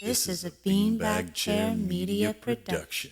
This is a Beanbag Chair Media production.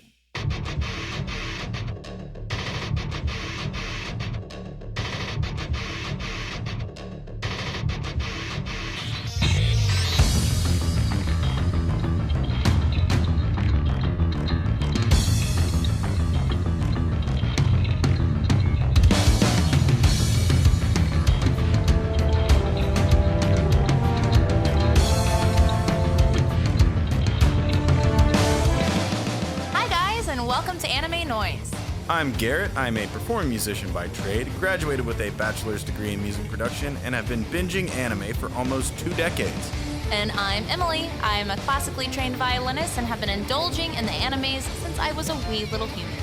I'm Garrett. I'm a performing musician by trade, graduated with a bachelor's degree in music production, and have been binging anime for almost 2 decades. And I'm Emily. I'm a classically trained violinist and have been indulging in the animes since I was a wee little human.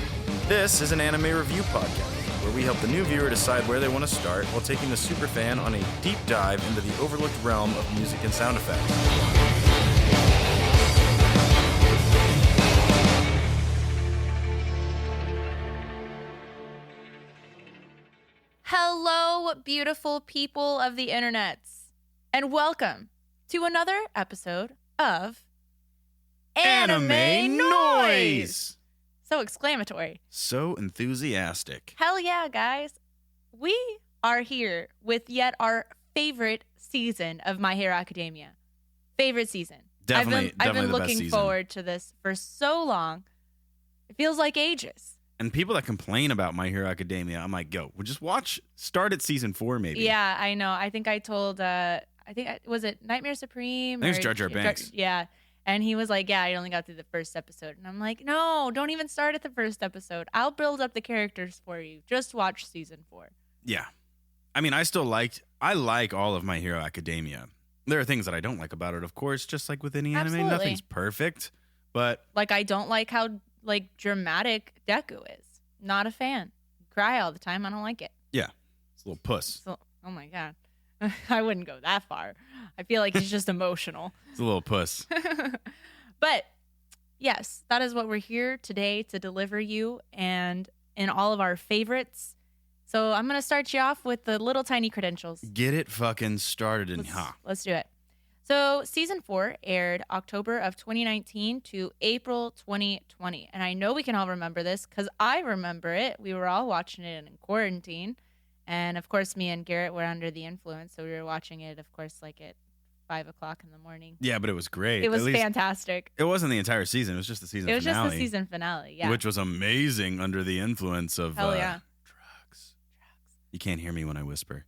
This is an anime review podcast, where we help the new viewer decide where they want to start while taking the superfan on a deep dive into the overlooked realm of music and sound effects. Hello, beautiful people of the internets, and welcome to another episode of Anime Noise! So exclamatory. So enthusiastic. Hell yeah, guys. We are here with yet our favorite season of My Hero Academia. Favorite season. Definitely I've been the best looking season. forward to this for so long. It feels like ages. And people that complain about My Hero Academia, I'm like, go. We'll just start at season 4 maybe. Yeah, I know. I think I told, was it Nightmare Supreme? I think it's Jar Jar Banks. Yeah. And he was like, yeah, I only got through the first episode. And I'm like, no, don't even start at the first episode. I'll build up the characters for you. Just watch season 4. Yeah. I mean, I like all of My Hero Academia. There are things that I don't like about it, of course, just like with any anime. Absolutely. Nothing's perfect. But like, I don't like how dramatic Deku is. Not a fan. Cry all the time. I don't like it. Yeah. It's a little puss. So, oh my God. I wouldn't go that far. I feel like he's just emotional. It's a little puss. But yes, that is what we're here today to deliver you and in all of our favorites. So I'm going to start you off with the little tiny credentials. Get it fucking started. Let's do it. So season 4 aired October of 2019 to April 2020. And I know we can all remember this because I remember it. We were all watching it in quarantine. And of course, me and Garrett were under the influence. So we were watching it, of course, like at 5 o'clock in the morning. Yeah, but it was great. It was fantastic. It wasn't the entire season. It was just the season finale. It was just the season finale, yeah. Which was amazing under the influence of Hell yeah. drugs. You can't hear me when I whisper.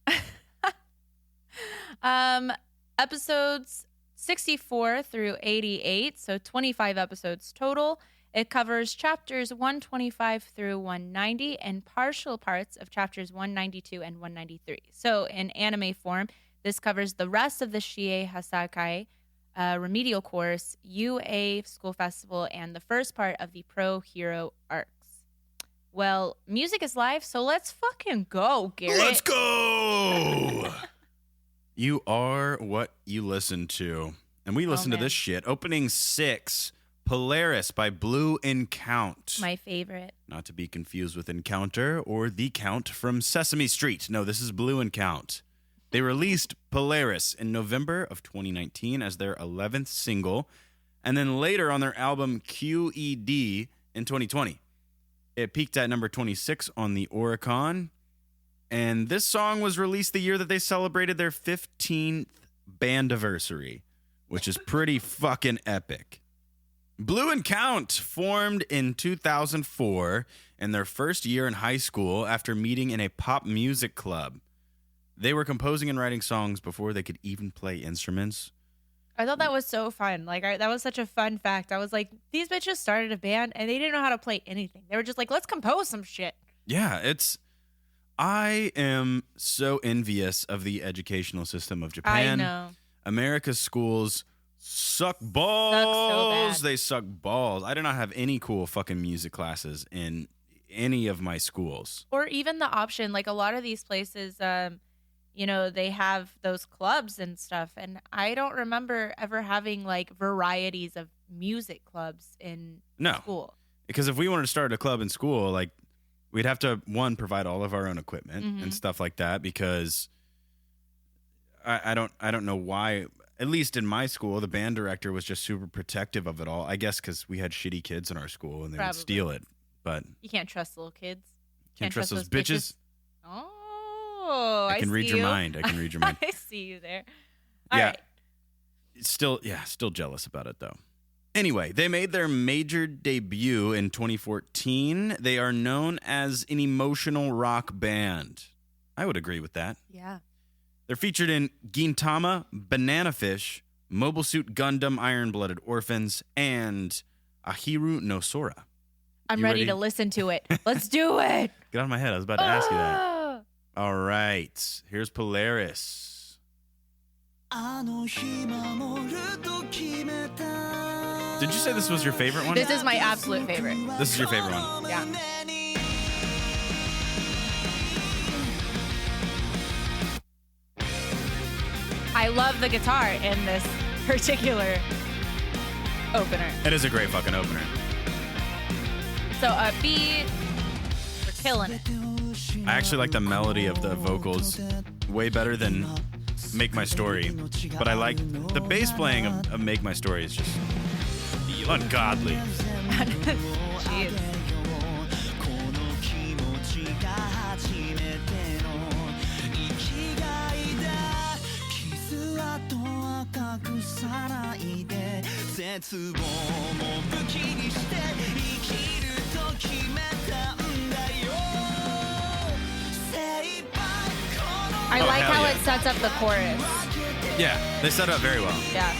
Episodes 64 through 88, so 25 episodes total. It covers chapters 125 through 190 and partial parts of chapters 192 and 193. So in anime form, this covers the rest of the Shie Hasakai remedial course, UA School Festival, and the first part of the Pro Hero arcs. Well, music is live, so let's fucking go, Garrett. Let's go! You are what you listen to. And we listen to this shit. Opening 6, Polaris by Blue Encount. My favorite. Not to be confused with Encounter or The Count from Sesame Street. No, this is Blue Encount. They released Polaris in November of 2019 as their 11th single, and then later on their album QED in 2020. It peaked at number 26 on the Oricon. And this song was released the year that they celebrated their 15th bandiversary, which is pretty fucking epic. Blue Encount formed in 2004 in their first year in high school after meeting in a pop music club. They were composing and writing songs before they could even play instruments. I thought that was so fun. That was such a fun fact. I was like, these bitches started a band and they didn't know how to play anything. They were just like, let's compose some shit. Yeah, I am so envious of the educational system of Japan. I know. America's schools suck balls. Suck so bad. They suck balls. I do not have any cool fucking music classes in any of my schools. Or even the option, like a lot of these places, they have those clubs and stuff. And I don't remember ever having like varieties of music clubs in school. Because if we wanted to start a club in school, like, we'd have to, one, provide all of our own equipment and stuff like that, because I don't know why at least in my school, the band director was just super protective of it all. I guess because we had shitty kids in our school and they would steal it. But you can't trust little kids. Can't trust those bitches. Oh, I can read your mind. I can read your mind. I see you there. All right. Still jealous about it though. Anyway, they made their major debut in 2014. They are known as an emotional rock band. I would agree with that. Yeah. They're featured in Gintama, Banana Fish, Mobile Suit Gundam, Iron-Blooded Orphans, and Ahiru no Sora. I'm ready to listen to it. Let's do it. Get out of my head. I was about to ask you that. All right. Here's Polaris. Did you say this was your favorite one? This is my absolute favorite. This is your favorite one? Yeah. I love the guitar in this particular opener. It is a great fucking opener. So upbeat, we're killing it. I actually like the melody of the vocals way better than Make My Story. But I like the bass playing of Make My Story is just ungodly. Jeez. I like how it sets up the chorus. Yeah, they set it up very well. Yeah.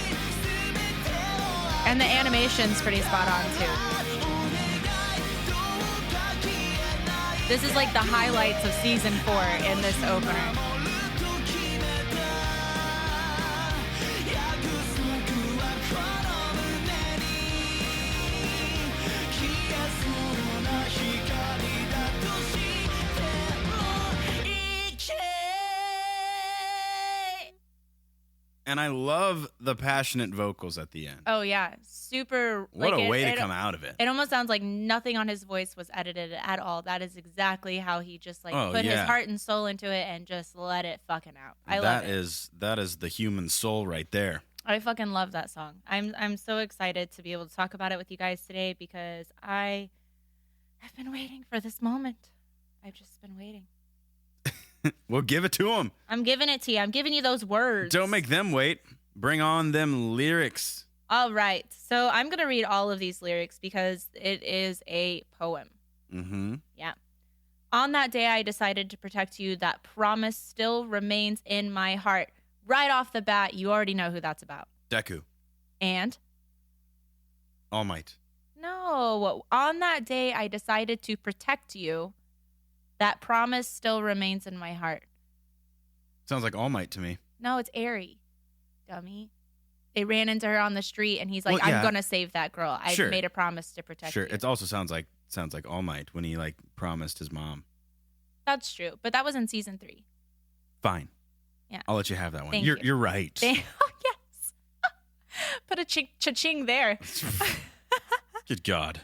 And the animation's pretty spot on too. This is like the highlights of season 4 in this opener. And I love the passionate vocals at the end. Oh yeah, super. What a way to come out of it. It almost sounds like nothing on his voice was edited at all. That is exactly how he just put his heart and soul into it and just let it fucking out. I love it. That is the human soul right there. I fucking love that song. I'm so excited to be able to talk about it with you guys today because I have been waiting for this moment. I've just been waiting. Well, give it to them. I'm giving it to you. I'm giving you those words. Don't make them wait. Bring on them lyrics. All right. So I'm going to read all of these lyrics because it is a poem. Mm-hmm. Yeah. On that day, I decided to protect you. That promise still remains in my heart. Right off the bat, you already know who that's about. Deku. And? All Might. No. On that day, I decided to protect you. That promise still remains in my heart. Sounds like All Might to me. No, it's Eri, dummy. They ran into her on the street, and he's like, Well, yeah. I'm going to save that girl. I've made a promise to protect you. Sure. It also sounds like All Might when he promised his mom. That's true. But that was in season 3. Fine. Yeah. I'll let you have that one. Thank You're you. right. Oh, yes. Put a cha-ching there. Good God.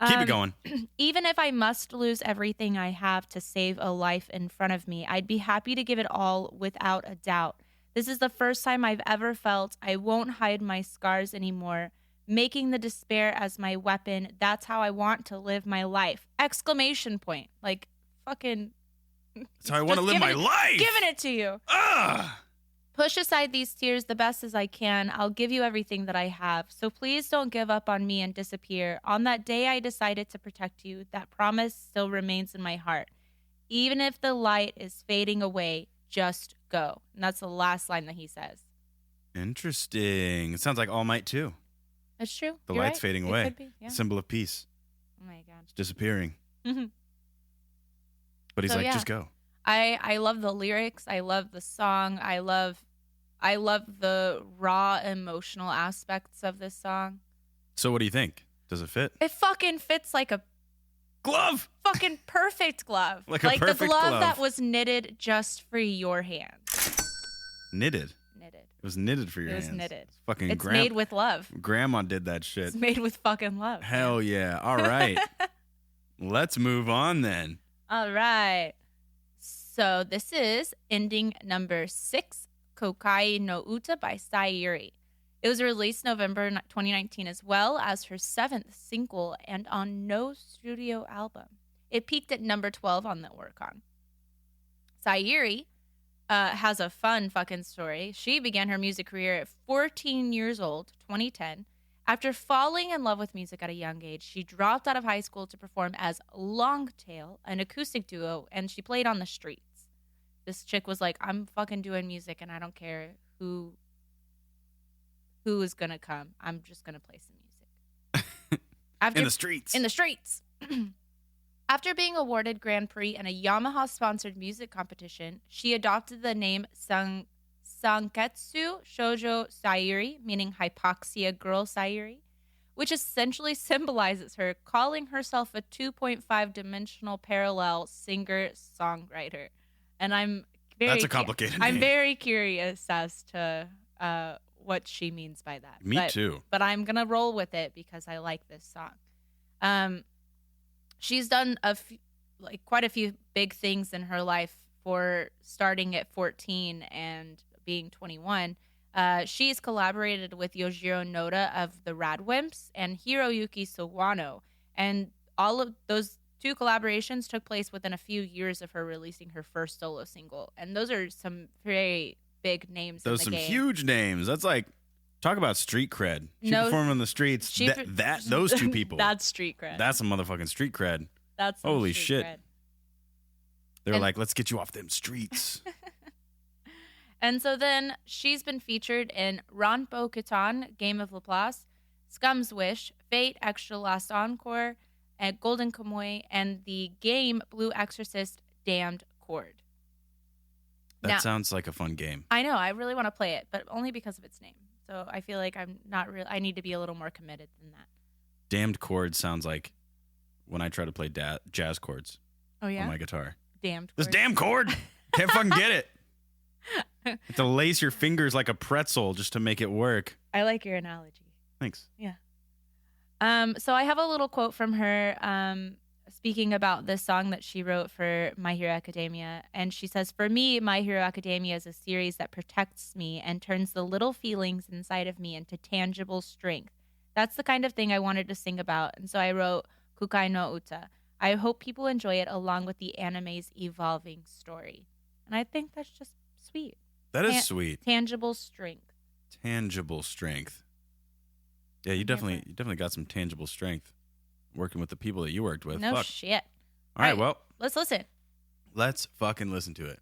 Keep it going. Even if I must lose everything I have to save a life in front of me, I'd be happy to give it all without a doubt. This is the first time I've ever felt I won't hide my scars anymore. Making the despair as my weapon. That's how I want to live my life. Exclamation point. Fucking. That's how I want to live my life. Giving it to you. Ugh. Push aside these tears the best as I can. I'll give you everything that I have. So please don't give up on me and disappear. On that day I decided to protect you. That promise still remains in my heart. Even if the light is fading away, just go. And that's the last line that he says. Interesting. It sounds like All Might too. That's true. The You're light's right. fading It away. could be, yeah. Symbol of peace. Oh my God. It's disappearing. Mm-hmm. But he's So, like, yeah. just go. I love the lyrics. I love the song. I love the raw emotional aspects of this song. So what do you think? Does it fit? It fucking fits like a Glove! fucking perfect glove. Like a the perfect glove glove. that was knitted just for your hands. Knitted. Knitted. It was knitted for your It was hands. knitted. It's fucking It's made with love. Grandma did that shit. It's made with fucking love. Hell yeah. All right. Let's move on then. All right. So this is ending number 6, Kokai no Uta by Sayuri. It was released November 2019 as well as her 7th single and on no studio album. It peaked at number 12 on the Oricon. Sayuri has a fun fucking story. She began her music career at 14 years old, 2010. After falling in love with music at a young age, she dropped out of high school to perform as Longtail, an acoustic duo, and she played on the streets. This chick was like, I'm fucking doing music and I don't care who is going to come. I'm just going to play some music. In the streets. In the streets. After being awarded Grand Prix in a Yamaha-sponsored music competition, she adopted the name Sanketsu Shoujo Sayuri, meaning hypoxia girl Sayuri, which essentially symbolizes her, calling herself a 2.5-dimensional parallel singer-songwriter. And That's a complicated name. I'm very curious as to what she means by that. Me too. But I'm going to roll with it because I like this song. She's done quite a few big things in her life for starting at 14 and being 21. She's collaborated with Yojiro Noda of the Radwimps and Hiroyuki Sawano. And all of those 2 collaborations took place within a few years of her releasing her first solo single. And those are some very big names in the game. Those some huge names. That's like, talk about street cred. She performed on the streets. Those 2 people. That's street cred. That's some motherfucking street cred. That's some holy street shit. cred. They're like, let's get you off them streets. And so then she's been featured in Ranpo Kitan, Game of Laplace, Scum's Wish, Fate, Extra Last Encore, and Golden Kamuy, and the game Blue Exorcist, Damned Chord. That sounds like a fun game. I know. I really want to play it, but only because of its name. So I feel like I'm not really. I need to be a little more committed than that. Damned chord sounds like when I try to play jazz chords on my guitar. Damned chord. This damn chord. Can't fucking get it. You have to lace your fingers like a pretzel just to make it work. I like your analogy. Thanks. Yeah. So I have a little quote from her speaking about this song that she wrote for My Hero Academia. And she says, "For me, My Hero Academia is a series that protects me and turns the little feelings inside of me into tangible strength. That's the kind of thing I wanted to sing about. And so I wrote Kukai no Uta. I hope people enjoy it along with the anime's evolving story." And I think that's just sweet. That is sweet. Tangible strength. Tangible strength. Yeah, you definitely got some tangible strength working with the people that you worked with. No Fuck. shit. All right, well. Let's listen. Let's fucking listen to it.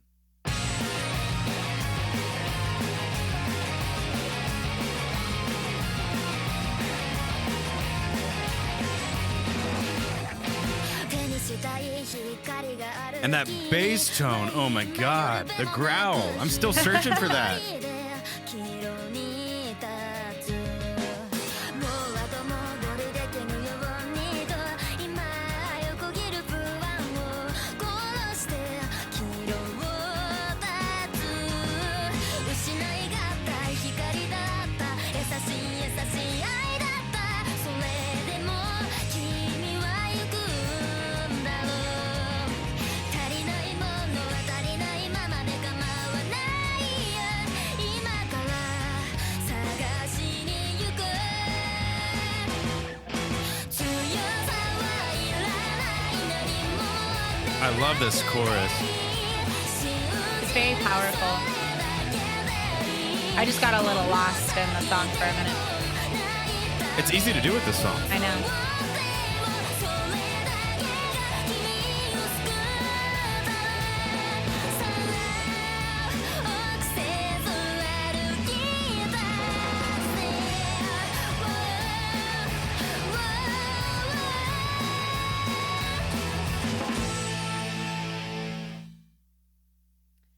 And that bass tone, oh my god, the growl. I'm still searching for that. I love this chorus. It's very powerful. I just got a little lost in the song for a minute. It's easy to do with this song. I know.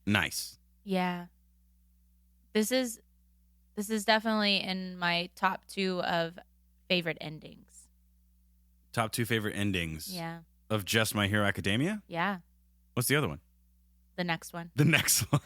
Nice. Yeah. This is definitely in my top 2 of favorite endings. Top 2 favorite endings. Yeah. Of just My Hero Academia? Yeah. What's the other one? The next one. The next one.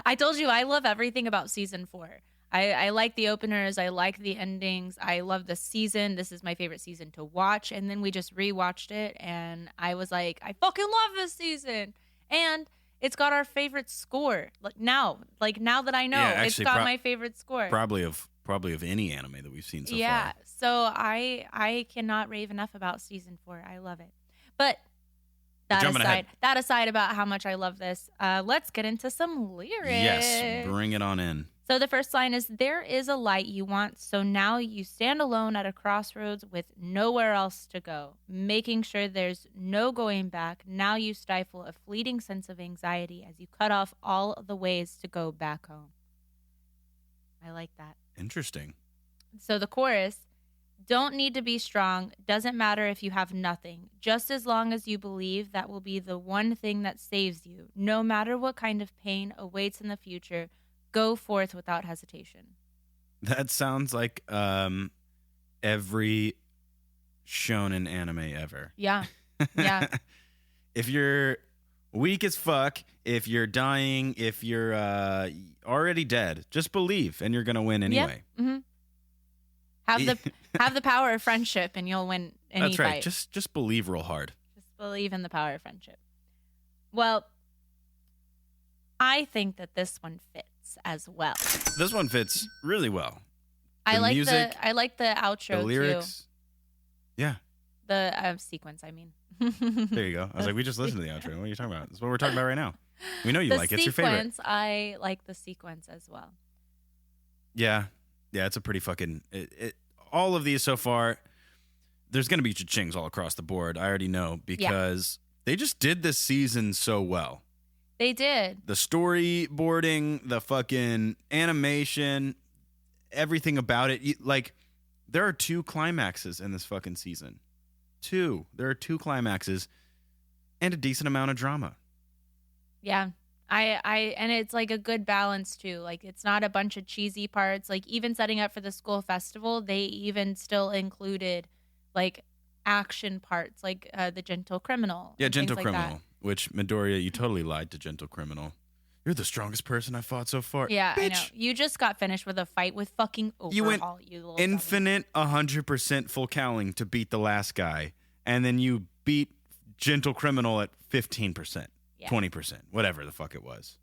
I told you I love everything about season 4. I like the openers. I like the endings. I love the season. This is my favorite season to watch. And then we just rewatched it and I was like, I fucking love this season. And It's got our favorite score. Like now that I know, Yeah, it's actually, got my favorite score. Probably of any anime that we've seen so Yeah. far. So I cannot rave enough about season 4. I love it. But that jumping ahead. aside about how much I love this, let's get into some lyrics. Yes, bring it on in. So the first line is, there is a light you want, so now you stand alone at a crossroads with nowhere else to go. Making sure there's no going back, now you stifle a fleeting sense of anxiety as you cut off all the ways to go back home. I like that. Interesting. So the chorus, don't need to be strong, doesn't matter if you have nothing. Just as long as you believe, that will be the one thing that saves you. No matter what kind of pain awaits in the future, go forth without hesitation. That sounds like every shonen anime ever. Yeah. Yeah. If you're weak as fuck, if you're dying, if you're already dead, just believe and you're going to win anyway. Yeah. Mm-hmm. Have the power of friendship and you'll win any That's right. fight. Just believe real hard. Just believe in the power of friendship. Well, I think that this one fits as well. This one fits really well. I like music, the outro the lyrics. too. Yeah. The sequence, I mean. There you go. I was like, we just listened to the outro. What are you talking about? That's what we're talking about right now. We know you The like it. It's your favorite. sequence, I like the sequence as well. Yeah. Yeah, it's a pretty fucking... all of these so far, there's going to be cha-chings all across the board. I already know because they just did this season so well. They did. The storyboarding, the fucking animation, everything about it. Like, there are 2 climaxes in this fucking season. 2. There are 2 climaxes and a decent amount of drama. Yeah. And it's like a good balance too. Like it's not a bunch of cheesy parts. Like even setting up for the school festival, they even still included like action parts, like the Gentle Criminal. Yeah, Gentle like Criminal. Which Midoriya, you totally lied to Gentle Criminal. You're the strongest person I've fought so far. Yeah, bitch. I know. You just got finished with a fight with fucking Overhaul. You went little infinite 100% full cowling to beat the last guy, and then you beat Gentle Criminal at 15%. Yeah. 20%, whatever the fuck it was,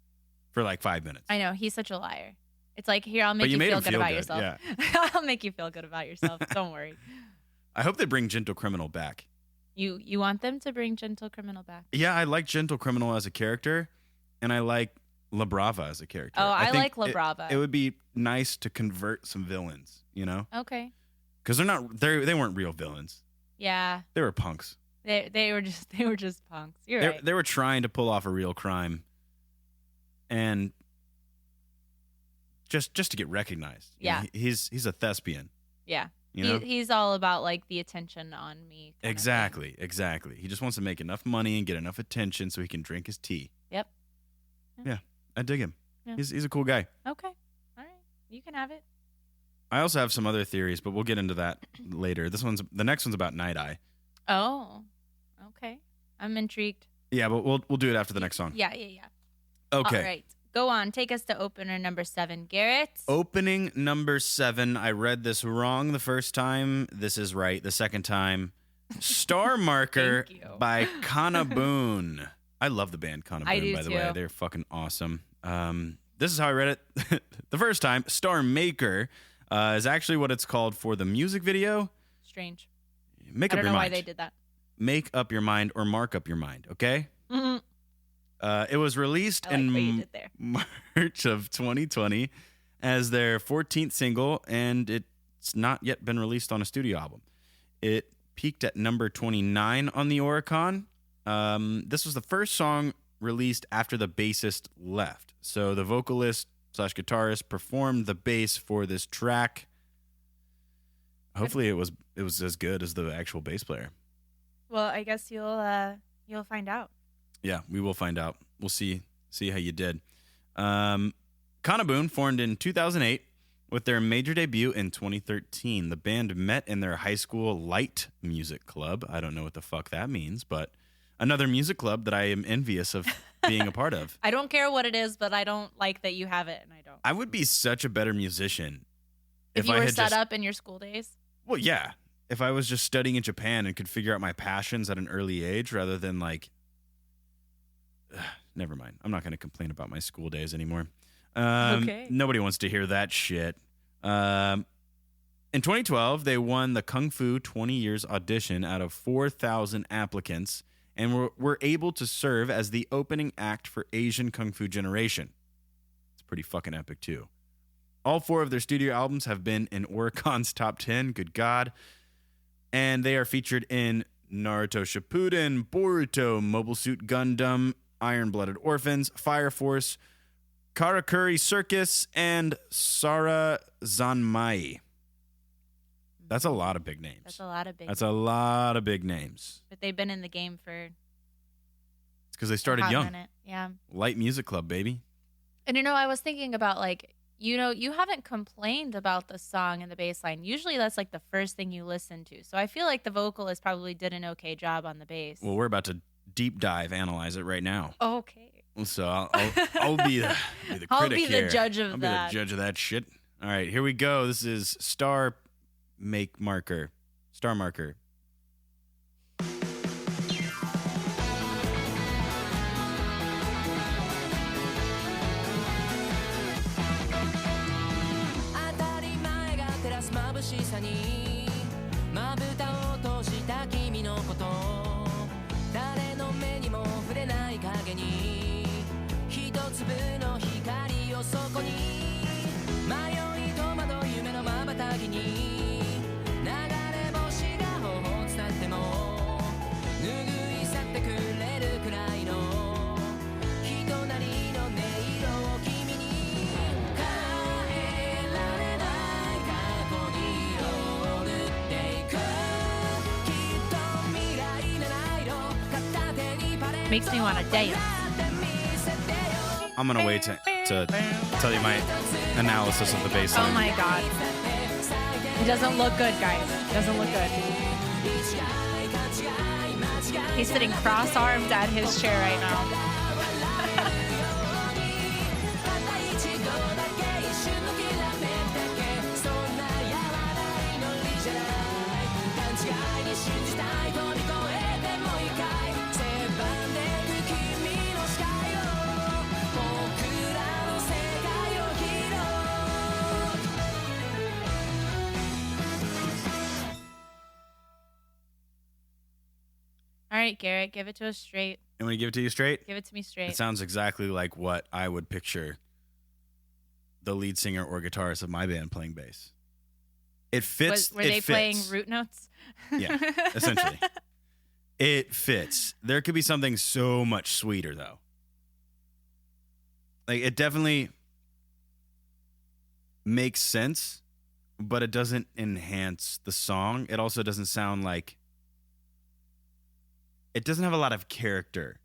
for like 5 minutes. I know, he's such a liar. It's like, here, I'll make But you you made feel him good feel about good, yourself. yeah. I'll make you feel good about yourself. Don't worry. I hope they bring Gentle Criminal back. You want them to bring Gentle Criminal back? Yeah, I like Gentle Criminal as a character, and I like La Brava as a character. Oh, I like think La Brava. It would be nice to convert some villains, you know? Okay. Because they weren't real villains. Yeah. They were punks. They were just punks. You're right. They were trying to pull off a real crime, and just to get recognized. You Yeah. know, he's a thespian. Yeah. You know? He's all about like the attention on me. kind of Exactly. He just wants to make enough money and get enough attention so he can drink his tea. Yep. Yeah, I dig him. Yeah. He's a cool guy. thing. Okay. All right. You can have it. I also have some other theories, but we'll get into that later. The next one's about Nighteye. Oh. Okay. I'm intrigued. Yeah, but we'll do it after the next song. Yeah. Okay. All right. Go on. Take us to opener number 7, Garrett. Opening number 7. I read this wrong the first time. This is right the second time. Star Marker Thank you. by Kanaboon. I love the band I Kanaboon, do by the too. way. They're fucking awesome. This is how I read it the first time. Star Maker is actually what it's called for the music video. Strange. Make I up don't your know mind. why they did that. Make up your mind or mark up your mind, okay? Mm-hmm. It was released I like what you in did there. March of 2020 as their 14th single, and it's not yet been released on a studio album. It peaked at number 29 on the Oricon. This was the first song released after the bassist left. So the vocalist / guitarist performed the bass for this track. Hopefully it was as good as the actual bass player. Well, I guess you'll find out. Yeah, we will find out. We'll see how you did. Kanaboon formed in 2008 with their major debut in 2013. The band met in their high school light music club. I don't know what the fuck that means, but another music club that I am envious of being a part of. I don't care what it is, but I don't like that you have it, and I don't. I would be such a better musician If you I were had set just, up in your school days. Well, yeah. If I was just studying in Japan and could figure out my passions at an early age rather than like never mind. I'm not going to complain about my school days anymore. Okay. Nobody wants to hear that shit. In 2012, they won the Kung Fu 20 Years audition out of 4,000 applicants and were able to serve as the opening act for Asian Kung Fu Generation. It's pretty fucking epic, too. All 4 of their studio albums have been in Oricon's top 10. Good God. And they are featured in Naruto Shippuden, Boruto, Mobile Suit Gundam, Iron-Blooded Orphans, Fire Force, Karakuri Circus, and Sara Zanmai. That's a lot of big names. That's a lot of big That's a lot of big names. But they've been in the game for It's because they started a hot young. minute. Yeah. Light Music Club, baby. And I was thinking about like, you haven't complained about the song and the bass line. Usually that's like the first thing you listen to. So I feel like the vocalist probably did an okay job on the bass. Well, we're about to deep dive analyze it right now. Okay. So I'll be the critic I'll be the here. judge of I'll that. be the judge of that shit. All right, here we go. This is Star Marker. しさにまぶたを閉じた君のこと誰の目にも触れない影に一粒の光をそこに迷い戸惑い夢の瞬きに流れ星が頬を伝っても拭い去ってくれるくらいの人なりの音色を君に変えられない過去に色を塗っていくきっと未来七色片手にパレット Makes me want to dance. I'm gonna wait to tell you my analysis of the bass line. Oh my god. It doesn't look good, guys. It doesn't look good. He's sitting cross-armed at his chair right now. All right, Garrett, give it to us straight. You want me to give it to you straight? Give it to me straight. It sounds exactly like what I would picture the lead singer or guitarist of my band playing bass. It fits. Were they it playing fits. root notes? Yeah, essentially. It fits. There could be something so much sweeter, though. Like, it definitely makes sense, but it doesn't enhance the song. It also doesn't sound like... It doesn't have a lot of character,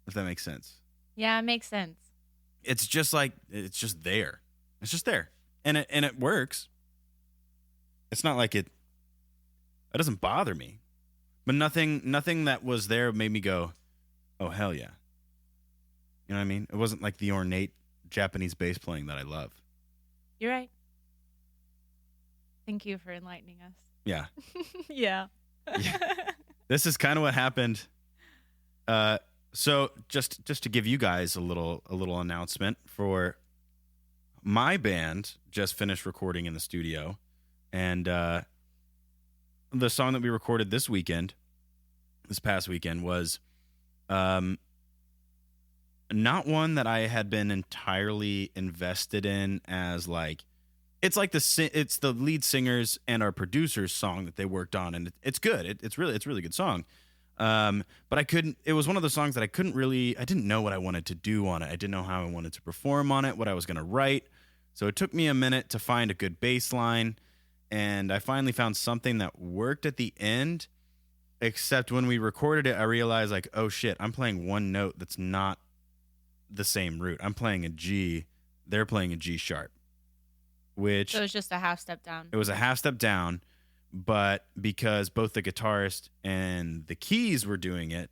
if that makes sense. Yeah, it makes sense. It's just like, it's just there. It's just there. And it works. It's not like it doesn't bother me. But nothing that was there made me go, oh, hell yeah. You know what I mean? It wasn't like the ornate Japanese bass playing that I love. You're right. Thank you for enlightening us. Yeah. Yeah. Yeah. This is kind of what happened. So just to give you guys a little announcement, for my band just finished recording in the studio, and the song that we recorded this past weekend was not one that I had been entirely invested in as like, it's like it's the lead singers and our producer's song that they worked on, and it's good. It's really good song. But it was one of the songs that I didn't know what I wanted to do on it. I didn't know how I wanted to perform on it, what I was going to write. So it took me a minute to find a good bass line, and I finally found something that worked at the end, except when we recorded it, I realized like, oh shit, I'm playing one note that's not the same root. I'm playing a G, they're playing a G sharp. Which So it was just a half step down. it was a half step down, but because both the guitarist and the keys were doing it,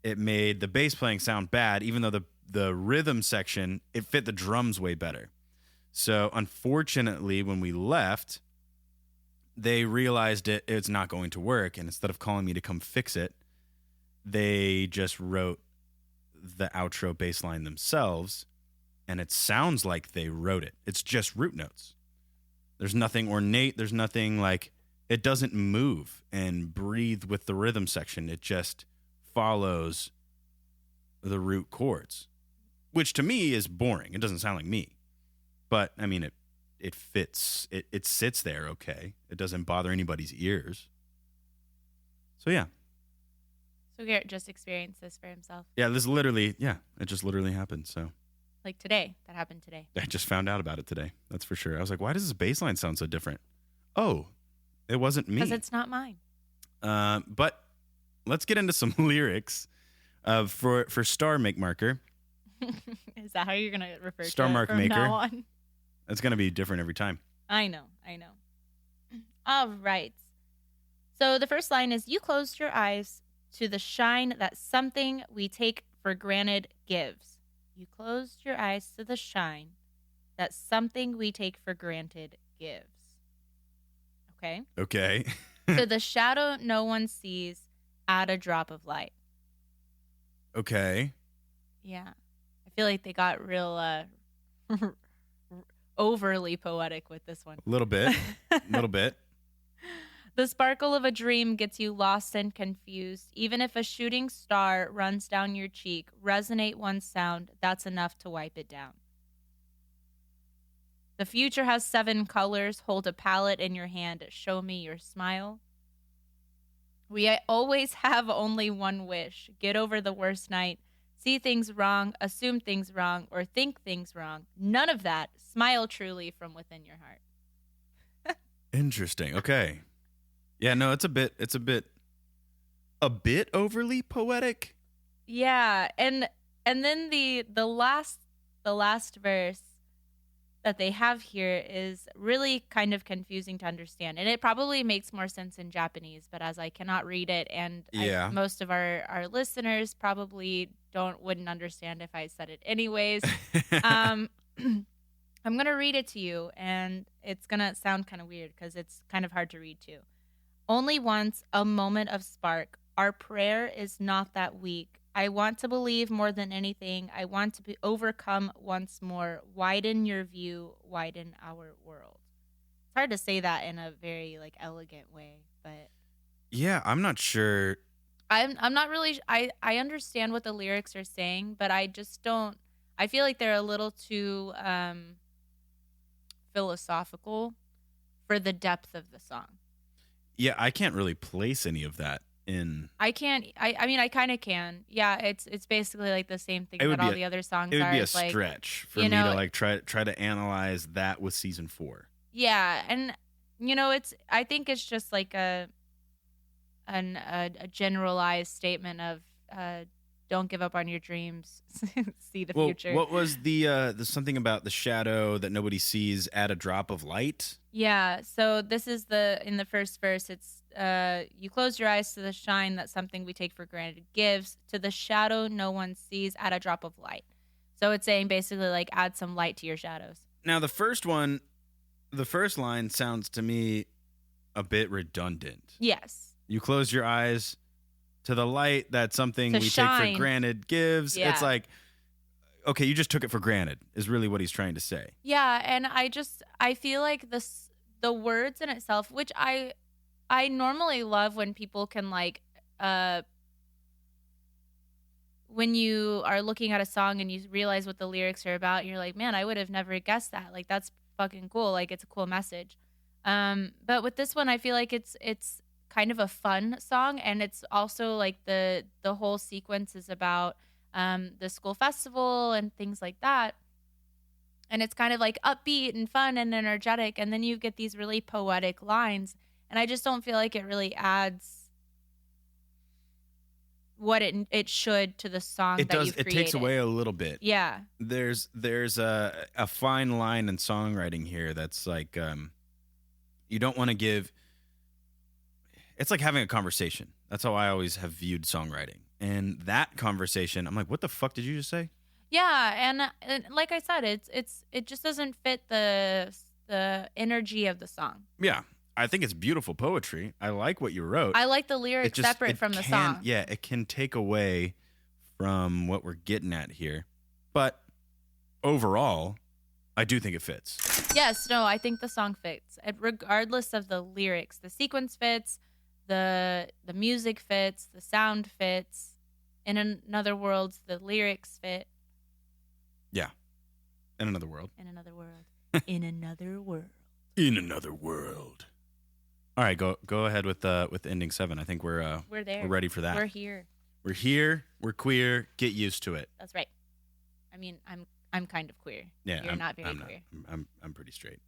it made the bass playing sound bad, even though the rhythm section, it fit the drums way better. So unfortunately, when we left, they realized it's not going to work, and instead of calling me to come fix it, they just wrote the outro bass line themselves, and it sounds like they wrote it. It's just root notes. There's nothing ornate. There's nothing like, it doesn't move and breathe with the rhythm section. It just follows the root chords, which to me is boring. It doesn't sound like me. But, I mean, it fits. It sits there okay. It doesn't bother anybody's ears. So, yeah. So Garrett just experienced this for himself. Yeah, it just literally happened. So, Like today. That happened today. I just found out about it today. That's for sure. I was like, why does this bass line sound so different? Oh, it wasn't me. Because it's not mine. But let's get into some lyrics for Star Make Marker. Is that how you're going to refer Star to it Mark from Maker. now on? It's going to be different every time. I know. All right. So the first line is, you closed your eyes to the shine that something we take for granted gives. You closed your eyes to the shine that something we take for granted gives. Okay? Okay. To the shadow no one sees, add a drop of light. Okay. Yeah. I feel like they got real overly poetic with this one. A little bit. The sparkle of a dream gets you lost and confused. Even if a shooting star runs down your cheek, resonate one sound, that's enough to wipe it down. The future has 7 colors. Hold a palette in your hand. Show me your smile. We always have only one wish. Get over the worst night. See things wrong, assume things wrong, or think things wrong. None of that. Smile truly from within your heart. Interesting. Okay. Yeah, no, it's a bit overly poetic. Yeah, and then the last verse that they have here is really kind of confusing to understand, and it probably makes more sense in Japanese, but as I cannot read it, and most of our listeners probably wouldn't understand if I said it anyways. I'm gonna read it to you, and it's gonna sound kind of weird because it's kind of hard to read too. Only once, a moment of spark. Our prayer is not that weak. I want to believe more than anything. I want to be overcome once more. Widen your view, widen our world. It's hard to say that in a very elegant way, but yeah, I'm not sure. I'm not really. I understand what the lyrics are saying, but I just don't. I feel like they're a little too philosophical for the depth of the song. Yeah, I can't really place any of that in. I can't. I mean, I kind of can. Yeah, it's basically like the same thing that all the other songs are. It would be a It's like, stretch for me to try to analyze that with season 4. Yeah, and it's. I think it's just like a generalized statement of don't give up on your dreams. See the future. What was the something about the shadow that nobody sees, add a drop of light? Yeah, so this is in the first verse, it's you close your eyes to the shine that something we take for granted gives, to the shadow no one sees, add a drop of light. So it's saying basically add some light to your shadows. Now the first line sounds to me a bit redundant. Yes. You close your eyes to the light that something we take for granted gives. Yeah. It's like, okay, you just took it for granted is really what he's trying to say. Yeah, and I feel like the words in itself, which I normally love when people can when you are looking at a song and you realize what the lyrics are about, and you're like, man, I would have never guessed that. That's fucking cool. It's a cool message. But with this one, I feel like it's kind of a fun song, and it's also the whole sequence is about the school festival and things like that, and it's kind of upbeat and fun and energetic, and then you get these really poetic lines, and I just don't feel like it really adds what it should to the song that you've created. It takes away a little bit. Yeah, there's a fine line in songwriting here that's you don't want to give. It's like having a conversation. That's how I always have viewed songwriting. And that conversation, I'm like, what the fuck did you just say? Yeah, and like I said, it just doesn't fit the energy of the song. Yeah, I think it's beautiful poetry. I like what you wrote. I like the lyrics separate from the song. Yeah, it can take away from what we're getting at here. But overall, I do think it fits. Yes, no, I think the song fits. Regardless of the lyrics, the sequence fits, the music fits, the sound fits. In another world, the lyrics fit. Yeah. In another world. In another world. In another world. In another world. All right, go ahead with ending 7. I think we're there. We're ready for that. We're here. We're here. We're queer. Get used to it. That's right. I mean, I'm kind of queer. Yeah, You're not very queer. I'm pretty straight.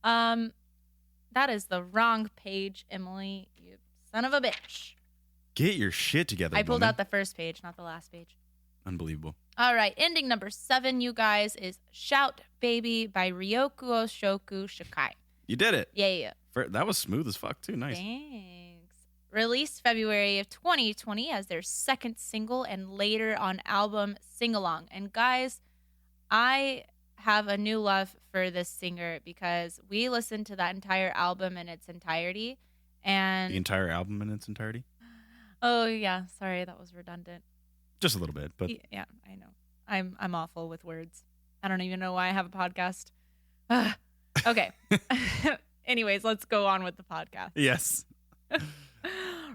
That is the wrong page, Emily. You son of a bitch. Get your shit together. I pulled woman. out the first page, not the last page. Unbelievable. All right, ending number 7, you guys, is Shout Baby by Ryokuo Shoku Shikai. You did it. Yeah. That was smooth as fuck too. Nice. Thanks. Released February of 2020 as their second single and later on album Sing Along. And guys, I have a new love for this singer because we listened to that entire album in its entirety. And The entire album in its entirety? oh yeah, sorry, that was redundant. Just a little bit, but Yeah, I know. I'm awful with words. I don't even know why I have a podcast. Ugh. Okay. Anyways, let's go on with the podcast. yes.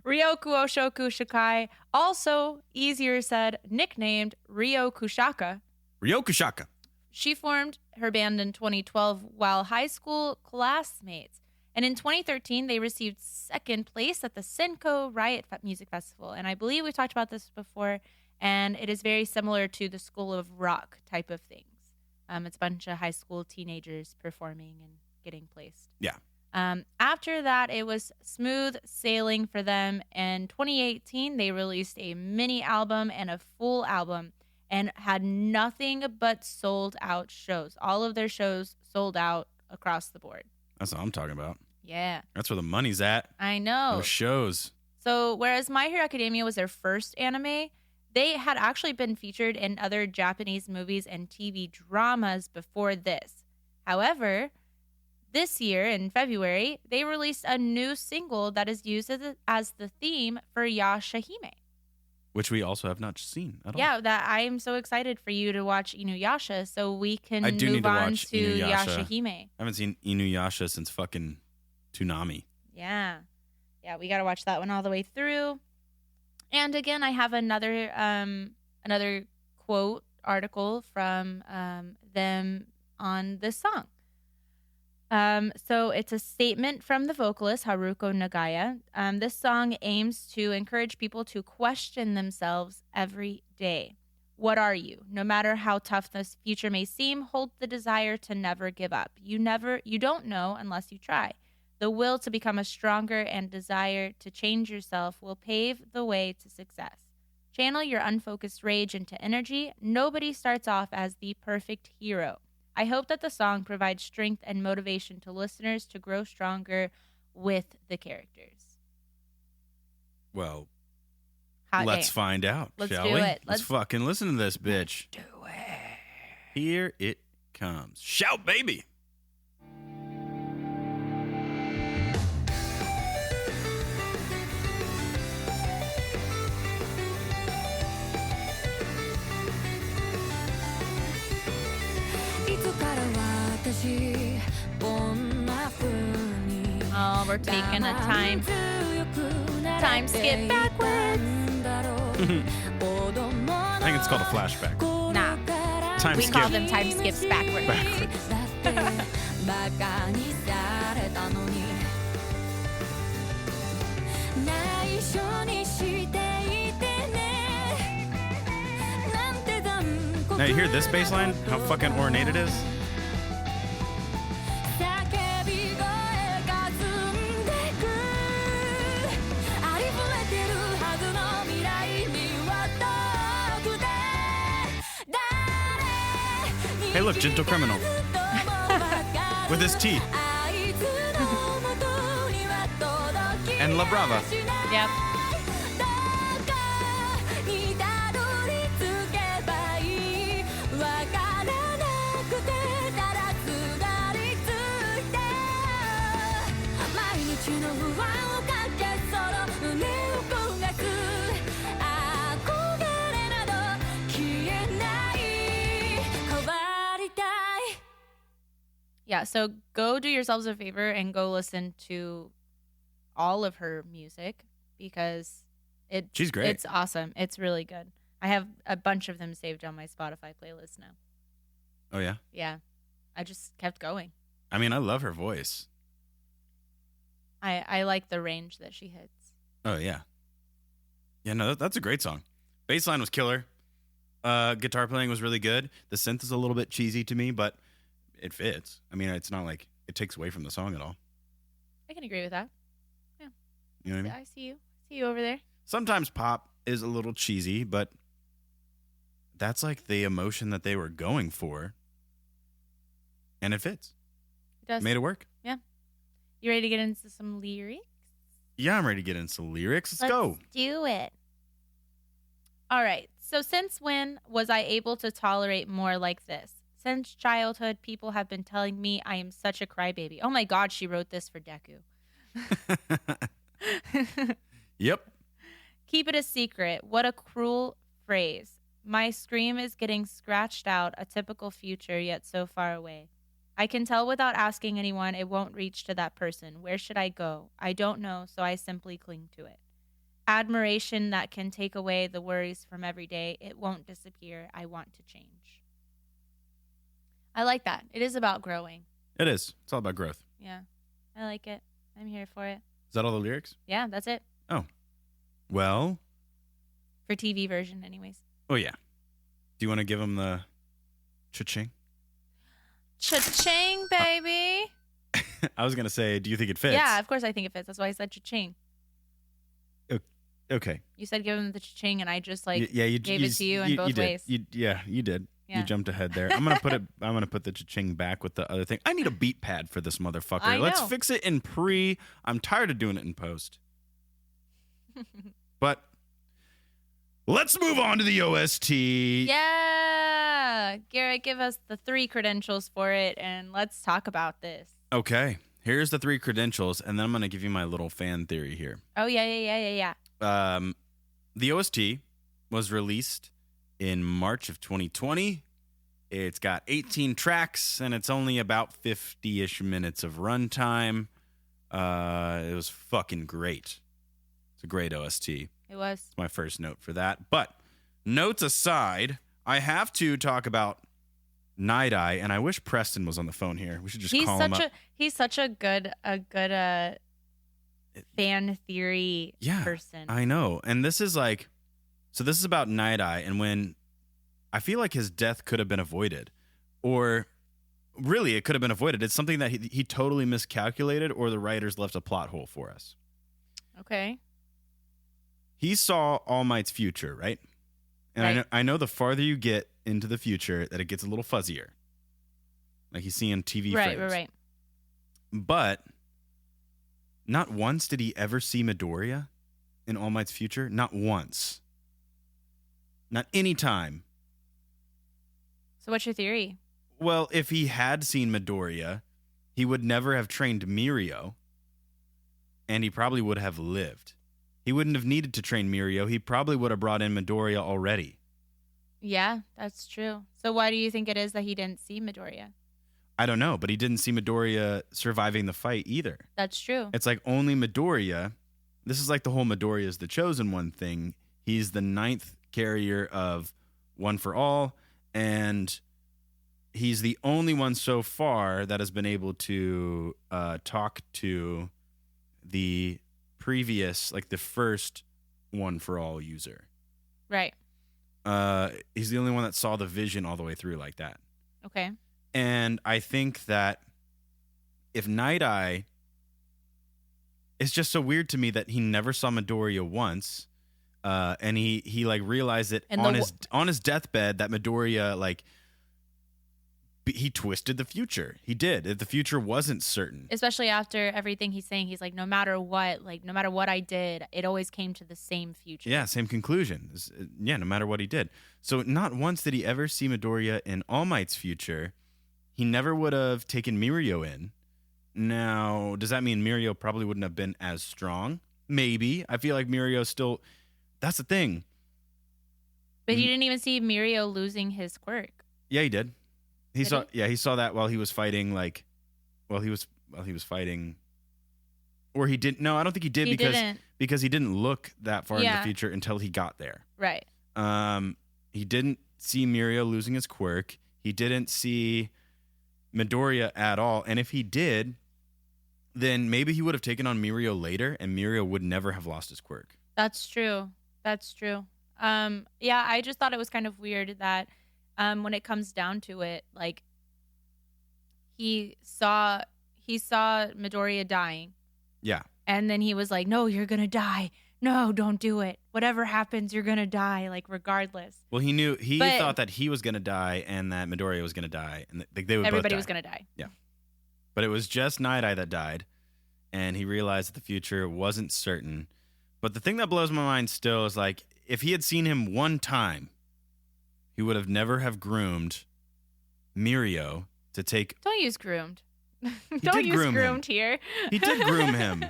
Ryokuo Shoku Shikai, also easier said, nicknamed Ryo Kushaka. Ryokushaka. She formed her band in 2012 while high school classmates. And in 2013, they received second place at the Senko Riot Music Festival. And I believe we've talked about this before, and it is very similar to the School of Rock type of things. It's a bunch of high school teenagers performing and getting placed. Yeah. After that, it was smooth sailing for them. In 2018, they released a mini album and a full album and had nothing but sold out shows. All of their shows sold out across the board. That's what I'm talking about. Yeah. That's where the money's at. I know. Those shows. So whereas My Hero Academia was their first anime, they had actually been featured in other Japanese movies and TV dramas before this. However, this year in February, they released a new single that is used as the theme for Yashahime. Which we also have not seen at all. Yeah, that I am so excited for you to watch Inuyasha so we can I do move need to on watch to Inuyasha. Yashahime. I haven't seen Inuyasha since fucking Toonami. Yeah. Yeah, we got to watch that one all the way through. And again, I have another quote article from them on this song. So it's a statement from the vocalist Haruko Nagaya. This song aims to encourage people to question themselves every day. What are you? No matter how tough this future may seem, hold the desire to never give up. You don't know unless you try. The will to become a stronger and desire to change yourself will pave the way to success. Channel your unfocused rage into energy. Nobody starts off as the perfect hero. I hope that the song provides strength and motivation to listeners to grow stronger with the characters. Well, Hot let's damn. find out, Let's shall do we? it. Let's fucking listen to this bitch. Do it. Here it comes. Shout, baby. Oh, we're taking a time skip backwards. I think it's called a flashback. Nah, Time we skip. call them time skips backwards. Now you hear this bass line? How fucking ornate it is? Hey, look, Gentle Criminal. With his teeth. And La Brava. Yep. Yeah, so go do yourselves a favor and go listen to all of her music because She's great. It's awesome. It's really good. I have a bunch of them saved on my Spotify playlist now. Oh, yeah? Yeah. I just kept going. I mean, I love her voice. I like the range that she hits. Oh, yeah. Yeah, no, that's a great song. Bassline was killer. Guitar playing was really good. The synth is a little bit cheesy to me, but it fits. I mean, it's not like it takes away from the song at all. I can agree with that. Yeah. You know what I mean? I see you. See you over there. Sometimes pop is a little cheesy, but that's like the emotion that they were going for. And it fits. It does. Made it work. Yeah. You ready to get into some lyrics? Yeah, I'm ready to get into some lyrics. Let's go. Do it. All right. So since when was I able to tolerate more like this? Since childhood, people have been telling me I am such a crybaby. Oh my God, she wrote this for Deku. Yep. Keep it a secret. What a cruel phrase. My scream is getting scratched out, a typical future, yet so far away. I can tell without asking anyone it won't reach to that person. Where should I go? I don't know, so I simply cling to it. Admiration that can take away the worries from every day. It won't disappear. I want to change. I like that. It is about growing. It is. It's all about growth. Yeah. I like it. I'm here for it. Is that all the lyrics? Yeah, that's it. Oh. Well. For TV version, anyways. Oh, yeah. Do you want to give them the cha-ching? Cha-ching, baby. I was going to say, do you think it fits? Yeah, of course I think it fits. That's why I said cha-ching. Okay. You said give him the cha-ching, and I just you gave it to you in both did. ways. You did. Yeah. You jumped ahead there. I'm gonna put the cha-ching back with the other thing. I need a beat pad for this motherfucker. I Let's know. fix it in pre. I'm tired of doing it in post. But let's move on to the OST. Yeah. Garrett, give us the 3 credentials for it, and let's talk about this. Okay. Here's the 3 credentials, and then I'm gonna give you my little fan theory here. Oh, yeah. The OST was released in March of 2020. It's got 18 tracks, and it's only about 50-ish minutes of runtime. It was fucking great. It's a great OST. It was. It's my first note for that. But notes aside, I have to talk about Nighteye, and I wish Preston was on the phone here. We should just call him up. He's such a good fan theory person. I know. And this is like, so this is about Nighteye, and when I feel like his death could have been avoided, or really it could have been avoided. It's something that he totally miscalculated, or the writers left a plot hole for us. Okay. He saw All Might's future, right? And Right. I know the farther you get into the future, that it gets a little fuzzier. Like he's seeing TV frames. Right. But not once did he ever see Midoriya in All Might's future. Not once. Not any time. So what's your theory? Well, if he had seen Midoriya, he would never have trained Mirio, and he probably would have lived. He wouldn't have needed to train Mirio. He probably would have brought in Midoriya already. Yeah, that's true. So why do you think it is that he didn't see Midoriya? I don't know, but he didn't see Midoriya surviving the fight either. That's true. It's like only Midoriya. This is like the whole Midoriya is the chosen one thing. He's the 9th carrier of One for All, and he's the only one so far that has been able to talk to the previous, like the first One for All user. Right. He's the only one that saw the vision all the way through like that. Okay. And I think that if Nighteye, it's just so weird to me that he never saw Midoriya once, and he like realized it And on his deathbed that Midoriya like he twisted the future. He did. The future wasn't certain. Especially after everything he's saying, he's like, no matter what I did, it always came to the same future. Yeah, same conclusion. Yeah, no matter what he did. So not once did he ever see Midoriya in All Might's future. He never would have taken Mirio in. Now, does that mean Mirio probably wouldn't have been as strong? Maybe. I feel like Mirio still... That's the thing. But he didn't even see Mirio losing his quirk. Yeah, he did. He Did saw that while he was fighting like while he was fighting, or he didn't. No, I don't think he did He didn't. because he didn't look that far into Yeah. the future until he got there. Right. He didn't see Mirio losing his quirk. He didn't see Midoriya at all. And if he did, then maybe he would have taken on Mirio later, and Mirio would never have lost his quirk. That's true. That's true. Yeah, I just thought it was kind of weird that when it comes down to it, like he saw Midoriya dying, Yeah. and then he was like, "No, you're gonna die. No, don't do it. Whatever happens, you're gonna die. Like regardless." Well, he But- thought that he was going to die and that Midoriya was going to die, and they would Everybody both was die. gonna die. But it was just Nighteye that died, and he realized that the future wasn't certain. But the thing that blows my mind still is, like, if he had seen him one time, he would have never have groomed Mirio to take. Don't use groomed. did Don't use groom him. groomed here. He did groom him.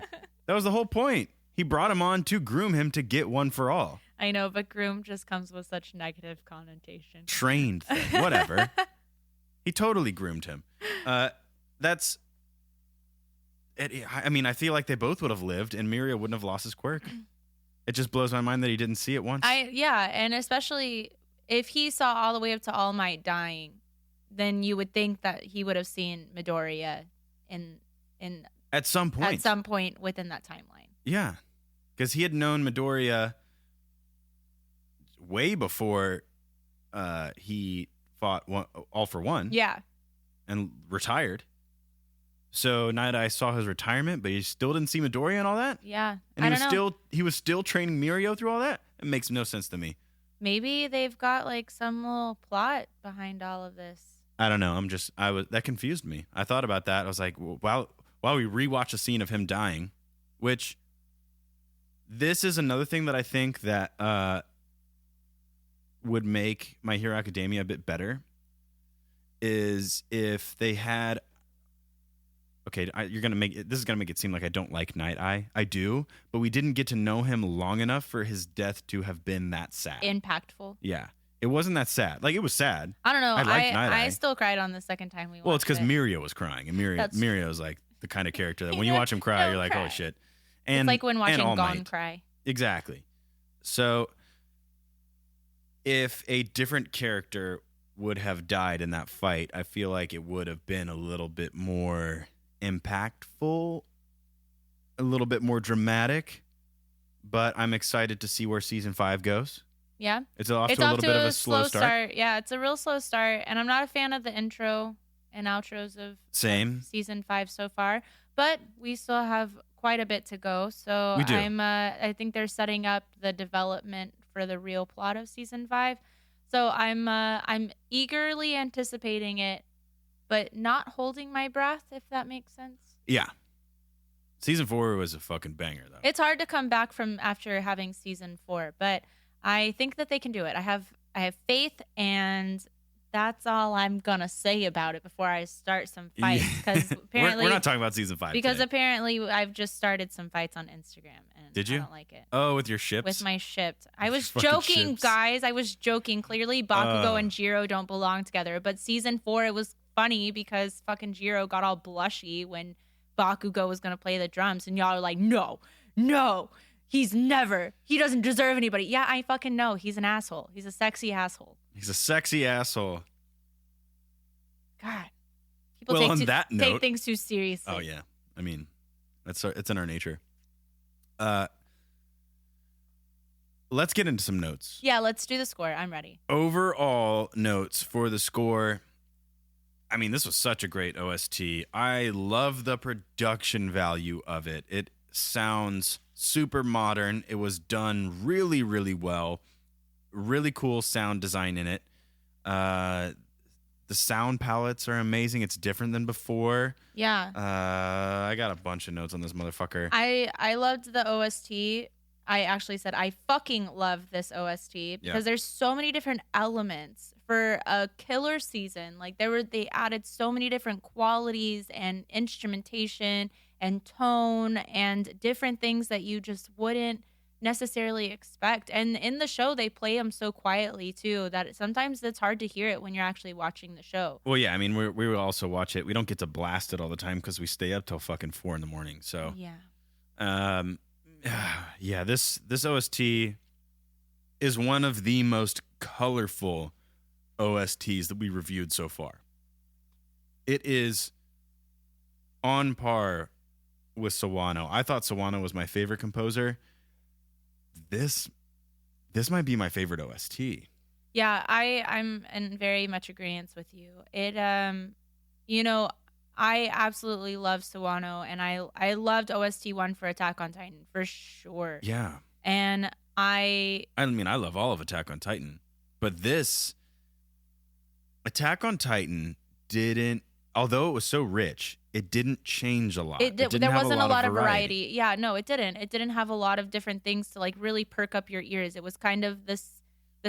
That was the whole point. He brought him on to groom him to get one for all. I know, but groom just comes with such negative connotation. Trained thing, whatever. He totally groomed him. That's. I mean, I feel like they both would have lived, and Mirio wouldn't have lost his quirk. It just blows my mind that he didn't see it once. Yeah, and especially if he saw all the way up to All Might dying, then you would think that he would have seen Midoriya in At some point. at some point within that timeline. Yeah, because he had known Midoriya way before he fought All for One Yeah, and retired. So Nighteye saw his retirement, but he still didn't see Midoriya and all that. yeah. And I don't know. he was still training Mirio through all that. It makes no sense to me. Maybe they've got like some little plot behind all of this. I don't know. That confused me. I thought about that. I was like, while we rewatch a scene of him dying, which this is another thing that I think that would make My Hero Academia a bit better, is if they had. Okay, this is gonna make it seem like I don't like Nighteye. I do, but we didn't get to know him long enough for his death to have been that sad. Impactful. Yeah, it wasn't that sad. Like, it was sad. I don't know. I liked Nighteye. I still cried on the second time we watched Well, it's because it. Mirio was crying, and That's Mirio is like the kind of character that when you Don't- watch him cry, don't you're like, cry. oh shit. It's And like when watching and All Gone Might. cry. Exactly. So, if a different character would have died in that fight, I feel like it would have been a little bit more impactful, a little bit more dramatic. But I'm excited to see where season 5 goes. Yeah. It's off It's to a off little to bit of a a slow start. Yeah, it's a real slow start, and I'm not a fan of the intro and outros of Same. season 5 so far, but we still have quite a bit to go. So We do. I think they're setting up the development for the real plot of season 5. So I'm eagerly anticipating it, but not holding my breath, if that makes sense. Yeah. Season 4 was a fucking banger, though. It's hard to come back from after having season 4, but I think that they can do it. I have faith, and that's all I'm gonna say about it before I start some fights. Because apparently we're not talking about season 5 because today. apparently I've just started some fights on Instagram, and Did you? I don't like it. Oh, with your ships? With my shipped. I was Fucking joking, ships. guys. I was joking. Clearly, Bakugo and Jiro don't belong together. But season 4, it was funny because fucking Jiro got all blushy when Bakugo was going to play the drums. And y'all are like, no, he doesn't deserve anybody. Yeah, I fucking know. He's an asshole. He's a sexy asshole. He's a sexy asshole. God. People Well, take, on that take note- things too seriously. Oh, yeah. I mean, it's in our nature. Let's get into some notes. Yeah, let's do the score. I'm ready. Overall notes for the score. I mean, this was such a great OST. I love the production value of it. It sounds super modern. It was done really, really well. Really cool sound design in it. The sound palettes are amazing. It's different than before. Yeah. I got a bunch of notes on this motherfucker. I loved the OST. I actually said I fucking love this OST because there's so many different elements for a killer season. Like they added so many different qualities and instrumentation and tone and different things that you just wouldn't necessarily expect. And in the show, they play them so quietly too that sometimes it's hard to hear it when you're actually watching the show. Well, yeah, I mean, we will also watch it. We don't get to blast it all the time because we stay up till fucking 4 a.m. So, yeah, this OST is one of the most colorful OSTs that we reviewed so far. It is on par with Sawano. I thought Sawano was my favorite composer. This might be my favorite OST. Yeah, I'm in very much agreement with you. It I absolutely love Sawano, and I loved OST 1 for Attack on Titan for sure. Yeah. And I mean, I love all of Attack on Titan, but this Attack on Titan didn't, although it was so rich, it didn't change a lot. There wasn't a lot of variety. Yeah, no, it didn't. It didn't have a lot of different things to like really perk up your ears. It was kind of the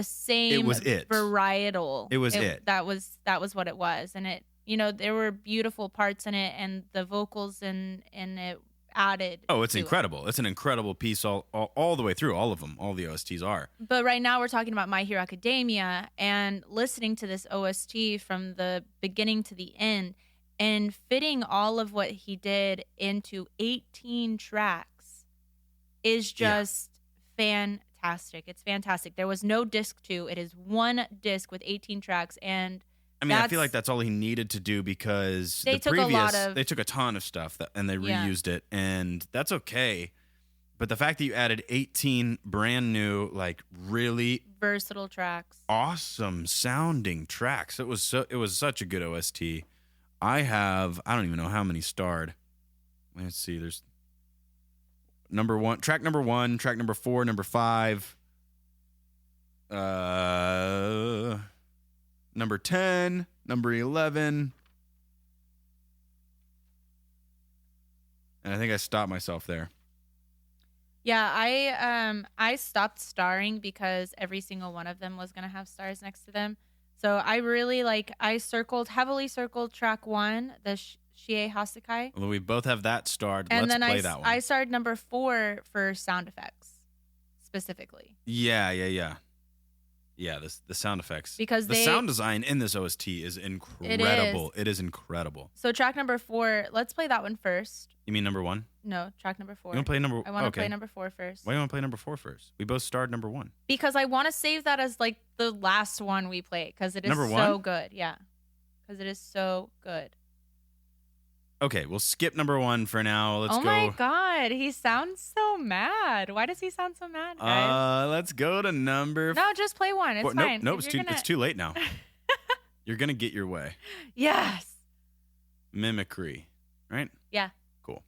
same. It was it. Varietal. It was it. That was what it was, and it. There were beautiful parts in it, and the vocals and it added. Oh, it's incredible. It's an incredible piece all the way through. All of them. All the OSTs are. But right now we're talking about My Hero Academia, and listening to this OST from the beginning to the end, and fitting all of what he did into 18 tracks is just fantastic. It's fantastic. There was no disc 2. It is one disc with 18 tracks, and I mean, I feel like that's all he needed to do because they took a ton of stuff and they reused it, and that's okay. But the fact that you added 18 brand new, like really versatile tracks, awesome sounding tracks, it was such a good OST. I don't even know how many starred. Let's see. There's track number 1, track number 4, number 5. Number 10, number 11. And I think I stopped myself there. Yeah, I stopped starring because every single one of them was going to have stars next to them. So I really heavily circled track 1, the Shie Hasakai. Well, we both have that starred. And Let's then play that one. I starred number 4 for sound effects specifically. Yeah. Yeah, the sound effects. Because the sound design in this OST is incredible. It is incredible. So track number 4, let's play that one first. You mean number 1? No, track number 4. You want to play number? I want to play number 4 first. Why do you want to play number 4 first? We both starred number 1. Because I want to save that as like the last one we play because it is number so 1? good. Yeah, because it is so good. Okay, we'll skip number 1 for now. Let's go. Oh my God, he sounds so mad. Why does he sound so mad, guys? Let's go to number. No, just play one. It's fine. Nope, it's too late now. You're gonna get your way. Yes. Mimicry, right? Yeah. Cool.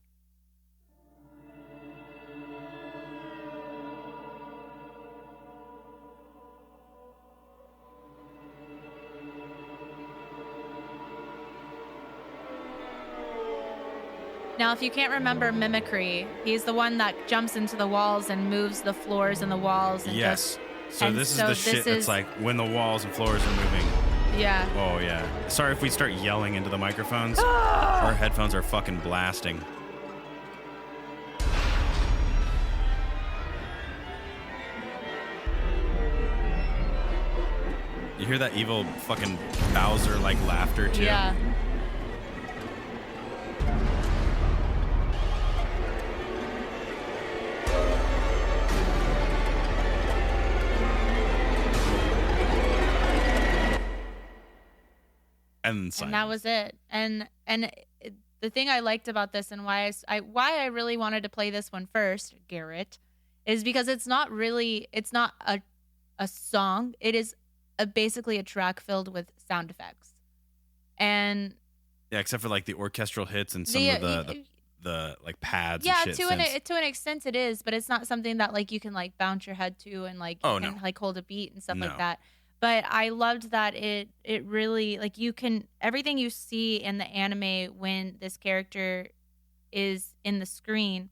Now, if you can't remember Mimicry, he's the one that jumps into the walls and moves the floors and the walls. And yes. So this is the shit that's like when the walls and floors are moving. Yeah. Oh, yeah. Sorry if we start yelling into the microphones. Our headphones are fucking blasting. You hear that evil fucking Bowser-like laughter, too? Yeah. And that was it. And the thing I liked about this and why I really wanted to play this one first, Garrett, is because it's not a song. It is basically a track filled with sound effects. And yeah, except for like the orchestral hits and some of the like pads. Yeah, and shit to an extent it is, but it's not something that like you can like bounce your head to and like you can like hold a beat and stuff like that. But I loved that it really, like, you can, everything you see in the anime when this character is in the screen,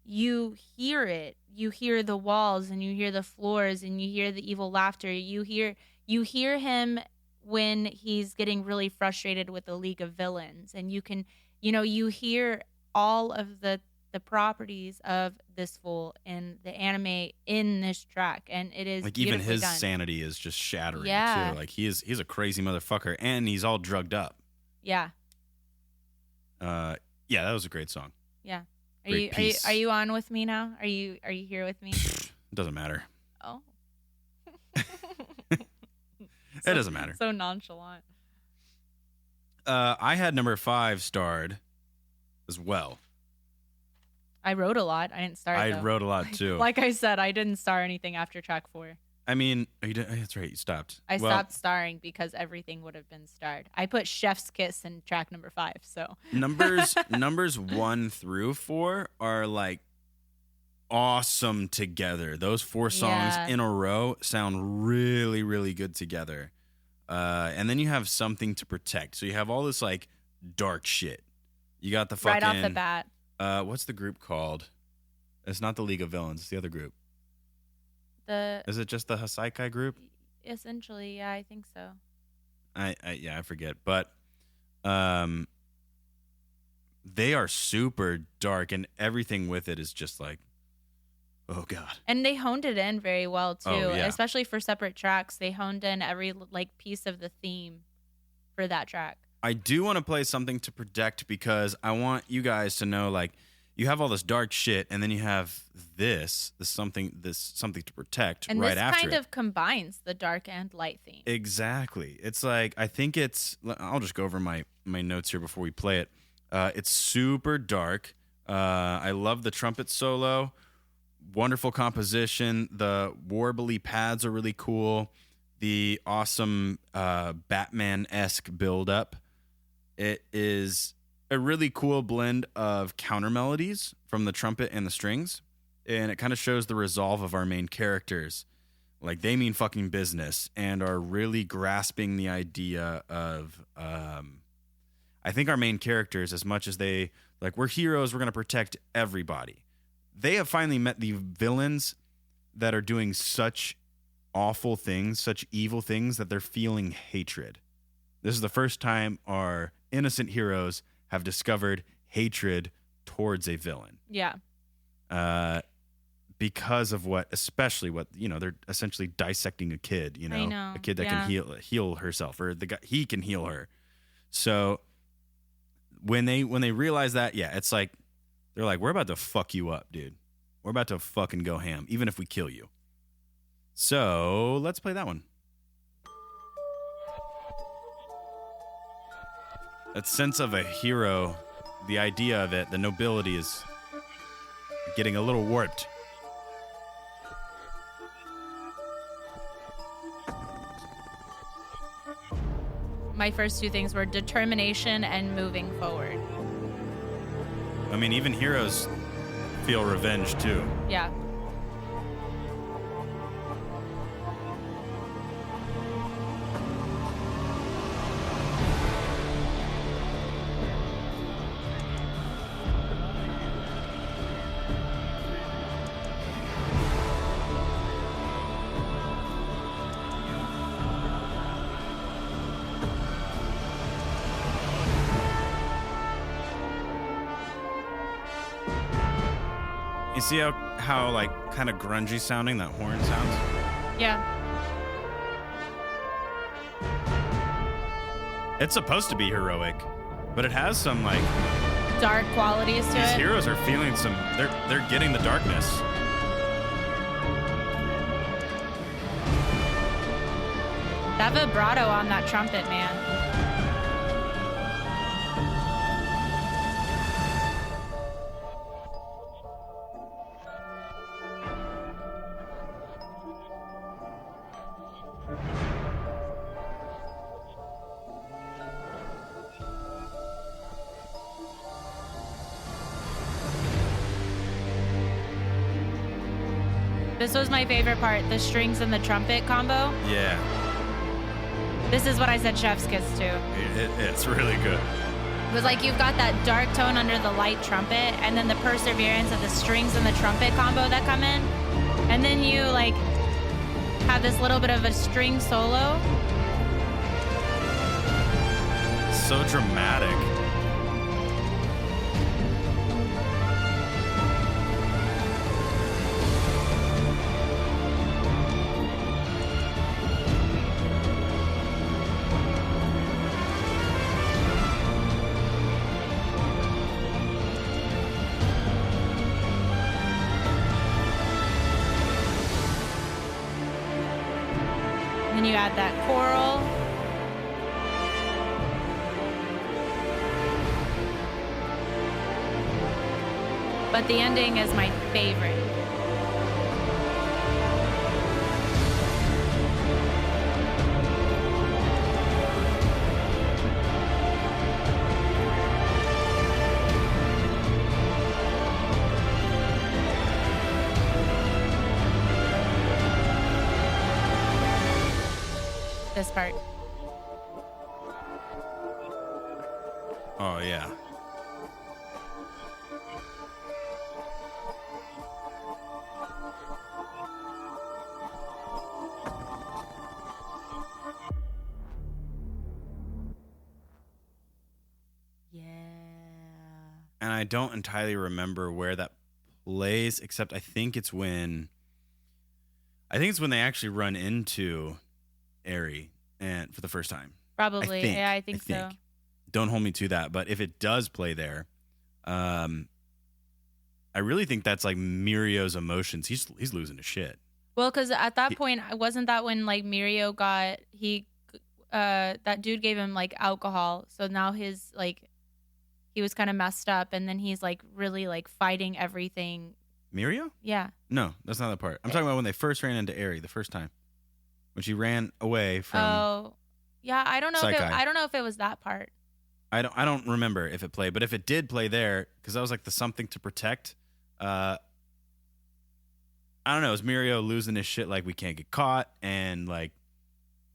you hear it. You hear the walls and you hear the floors and you hear the evil laughter. You hear him when he's getting really frustrated with the League of Villains. And you can, you hear all of the the properties of this fool in the anime in this track, and it is like even his done. sanity is just shattering Yeah. too. Like he's a crazy motherfucker, and he's all drugged up. Yeah. Yeah, that was a great song. Yeah. Great piece. Are you on with me now? Are you here with me? It doesn't matter. Oh. It doesn't matter. So nonchalant. I had number 5 starred as well. I wrote a lot. I didn't start. I though. wrote a lot too. Like I said, I didn't star anything after track 4. I mean, you did, that's right. You stopped. I Well, stopped starring because everything would have been starred. I put Chef's Kiss in track number 5. So numbers 1 through 4 are like awesome together. Those 4 songs Yeah. in a row sound really, really good together. And then you have Something to Protect. So you have all this like dark shit. You got the fucking right off the bat. What's the group called? It's not the League of Villains. It's the other group. Is it just the Hasaikai group? Essentially, yeah, I think so. I forget, but they are super dark, and everything with it is just like, oh god. And they honed it in very well too, Oh, yeah. especially for separate tracks. They honed in every like piece of the theme for that track. I do want to play Something to Protect because I want you guys to know, like, you have all this dark shit, and then you have this something to protect And right this after kind it. of combines the dark and light theme. Exactly. It's like, I think I'll just go over my notes here before we play it. It's super dark. I love the trumpet solo. Wonderful composition. The warbly pads are really cool. The awesome Batman-esque build-up. It is a really cool blend of counter melodies from the trumpet and the strings, and it kind of shows the resolve of our main characters. Like, they mean fucking business and are really grasping the idea of I think our main characters, as much as they like, we're heroes, we're going to protect everybody, they have finally met the villains that are doing such awful things, such evil things, that they're feeling hatred. This is the first time our innocent heroes have discovered hatred towards a villain. Yeah. Because of especially what, they're essentially dissecting a kid, I know. a kid that Yeah. can heal herself, or the guy, he can heal her. So when they realize that, yeah, it's like, they're like, we're about to fuck you up, dude. We're about to fucking go ham, even if we kill you. So let's play that one. That sense of a hero, the idea of it, the nobility is getting a little warped. My first 2 things were determination and moving forward. I mean, even heroes feel revenge too. Yeah. You see how like kind of grungy sounding that horn sounds? Yeah. It's supposed to be heroic, but it has some like, Dark qualities to these it. heroes are feeling some, they're getting the darkness. That vibrato on that trumpet, man. This was my favorite part, the strings and the trumpet combo. Yeah, This is what I said Chef's Kiss to. it's really good. It was like you've got that dark tone under the light trumpet, and then the perseverance of the strings and the trumpet combo that come in. And then you like have this little bit of a string solo. So dramatic. Got that choral. But the ending is my favorite. This part. Oh, yeah. Yeah. And I don't entirely remember where that plays, except I think it's when they actually run into Eri and for the first time. Probably. I think so. Don't hold me to that, but if it does play there, I really think that's like Mirio's emotions. He's losing his shit. Well, because at that point, wasn't that when like Mirio got that dude gave him like alcohol, so now his like he was kind of messed up, and then he's like really like fighting everything. Mirio? Yeah. No, that's not the part. I'm talking about when they first ran into Eri the first time, when she ran away from. Oh, yeah. I don't know. I don't know if it was that part. I don't remember if it played, but if it did play there, because that was like the something to protect. I don't know. Is Mirio losing his shit? Like we can't get caught, and like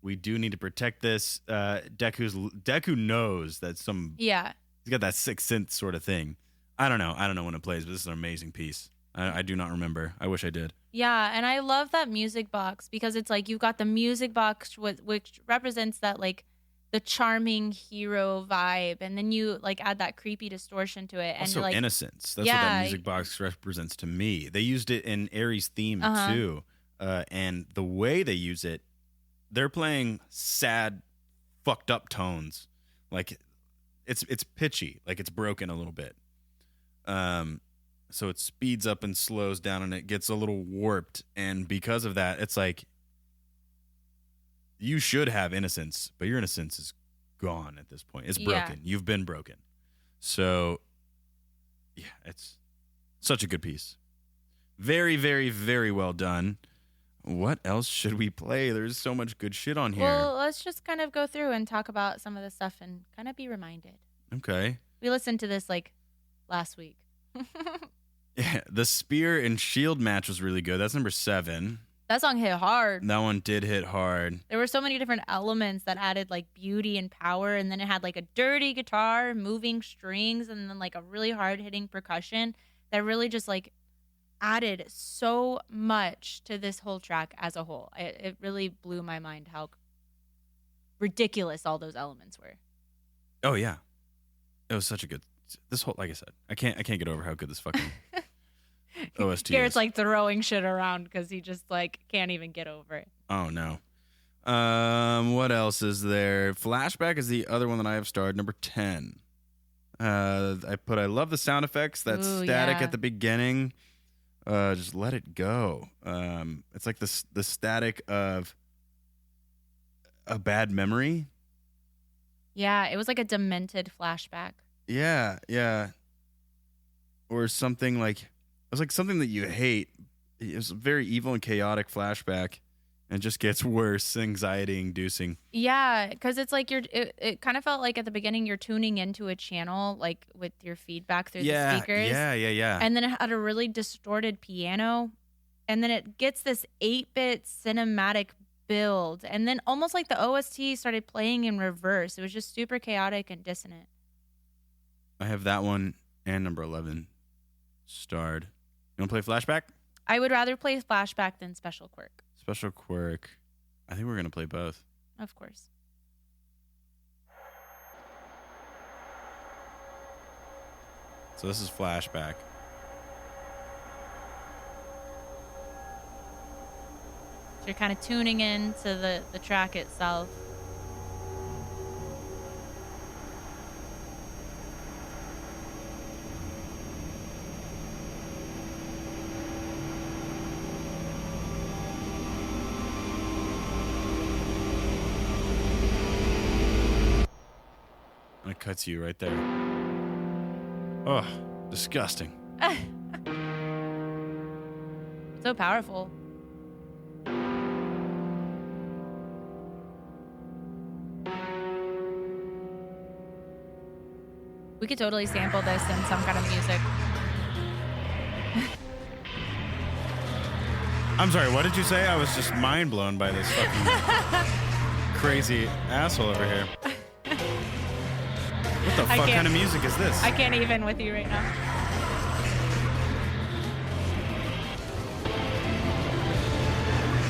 we do need to protect this. Deku knows that some. Yeah. He's got that sixth sense sort of thing. I don't know. I don't know when it plays, but this is an amazing piece. I do not remember. I wish I did. Yeah, and I love that music box because it's like you've got the music box which represents that like the charming hero vibe, and then you like add that creepy distortion to it, and Also like innocence. That's what that music box represents to me. They used it in Eri's theme too, and the way they use it, they're playing sad, fucked up tones. Like it's pitchy, like it's broken a little bit. So it speeds up and slows down, and it gets a little warped, and because of that, it's like. You should have innocence, but your innocence is gone at this point. It's broken. Yeah. You've been broken. So, yeah, it's such a good piece. Very, very, very well done. What else should we play? There's so much good shit on here. Well, let's just kind of go through and talk about some of the stuff and kind of be reminded. Okay. We listened to this like last week. Yeah, the spear and shield match was really good. That's number 7. That song hit hard. That one did hit hard. There were so many different elements that added like beauty and power, and then it had like a dirty guitar, moving strings, and then like a really hard hitting percussion that really just like added so much to this whole track as a whole. It really blew my mind how ridiculous all those elements were. Oh yeah, it was such a good. This whole, like I said, I can't get over how good this fucking. OST Garrett's is. like throwing shit around because he just like can't even get over it. Oh no. What else is there? Flashback is the other one that I have starred, number 10. I love the sound effects. That static at the beginning. Just let it go. It's like the static of a bad memory. Yeah, it was like a demented flashback. Yeah. Or something like it was like something that you hate. It was a very evil and chaotic flashback, and it just gets worse, anxiety-inducing. Yeah, because it's like it kind of felt like at the beginning you're tuning into a channel, like with your feedback through the speakers. Yeah. And then it had a really distorted piano, and then it gets this 8-bit cinematic build, and then almost like the OST started playing in reverse. It was just super chaotic and dissonant. I have that one and number 11 starred. You want to play Flashback? I would rather play Flashback than Special Quirk. Special Quirk. I think we're going to play both. Of course. So this is Flashback. So you're kind of tuning in to the track itself. cuts you right there. Oh, disgusting. So powerful. We could totally sample this in some kind of music. I'm sorry, what did you say? I was just mind blown by this fucking crazy asshole over here. What the fuck kind of music is this? I can't even with you right now.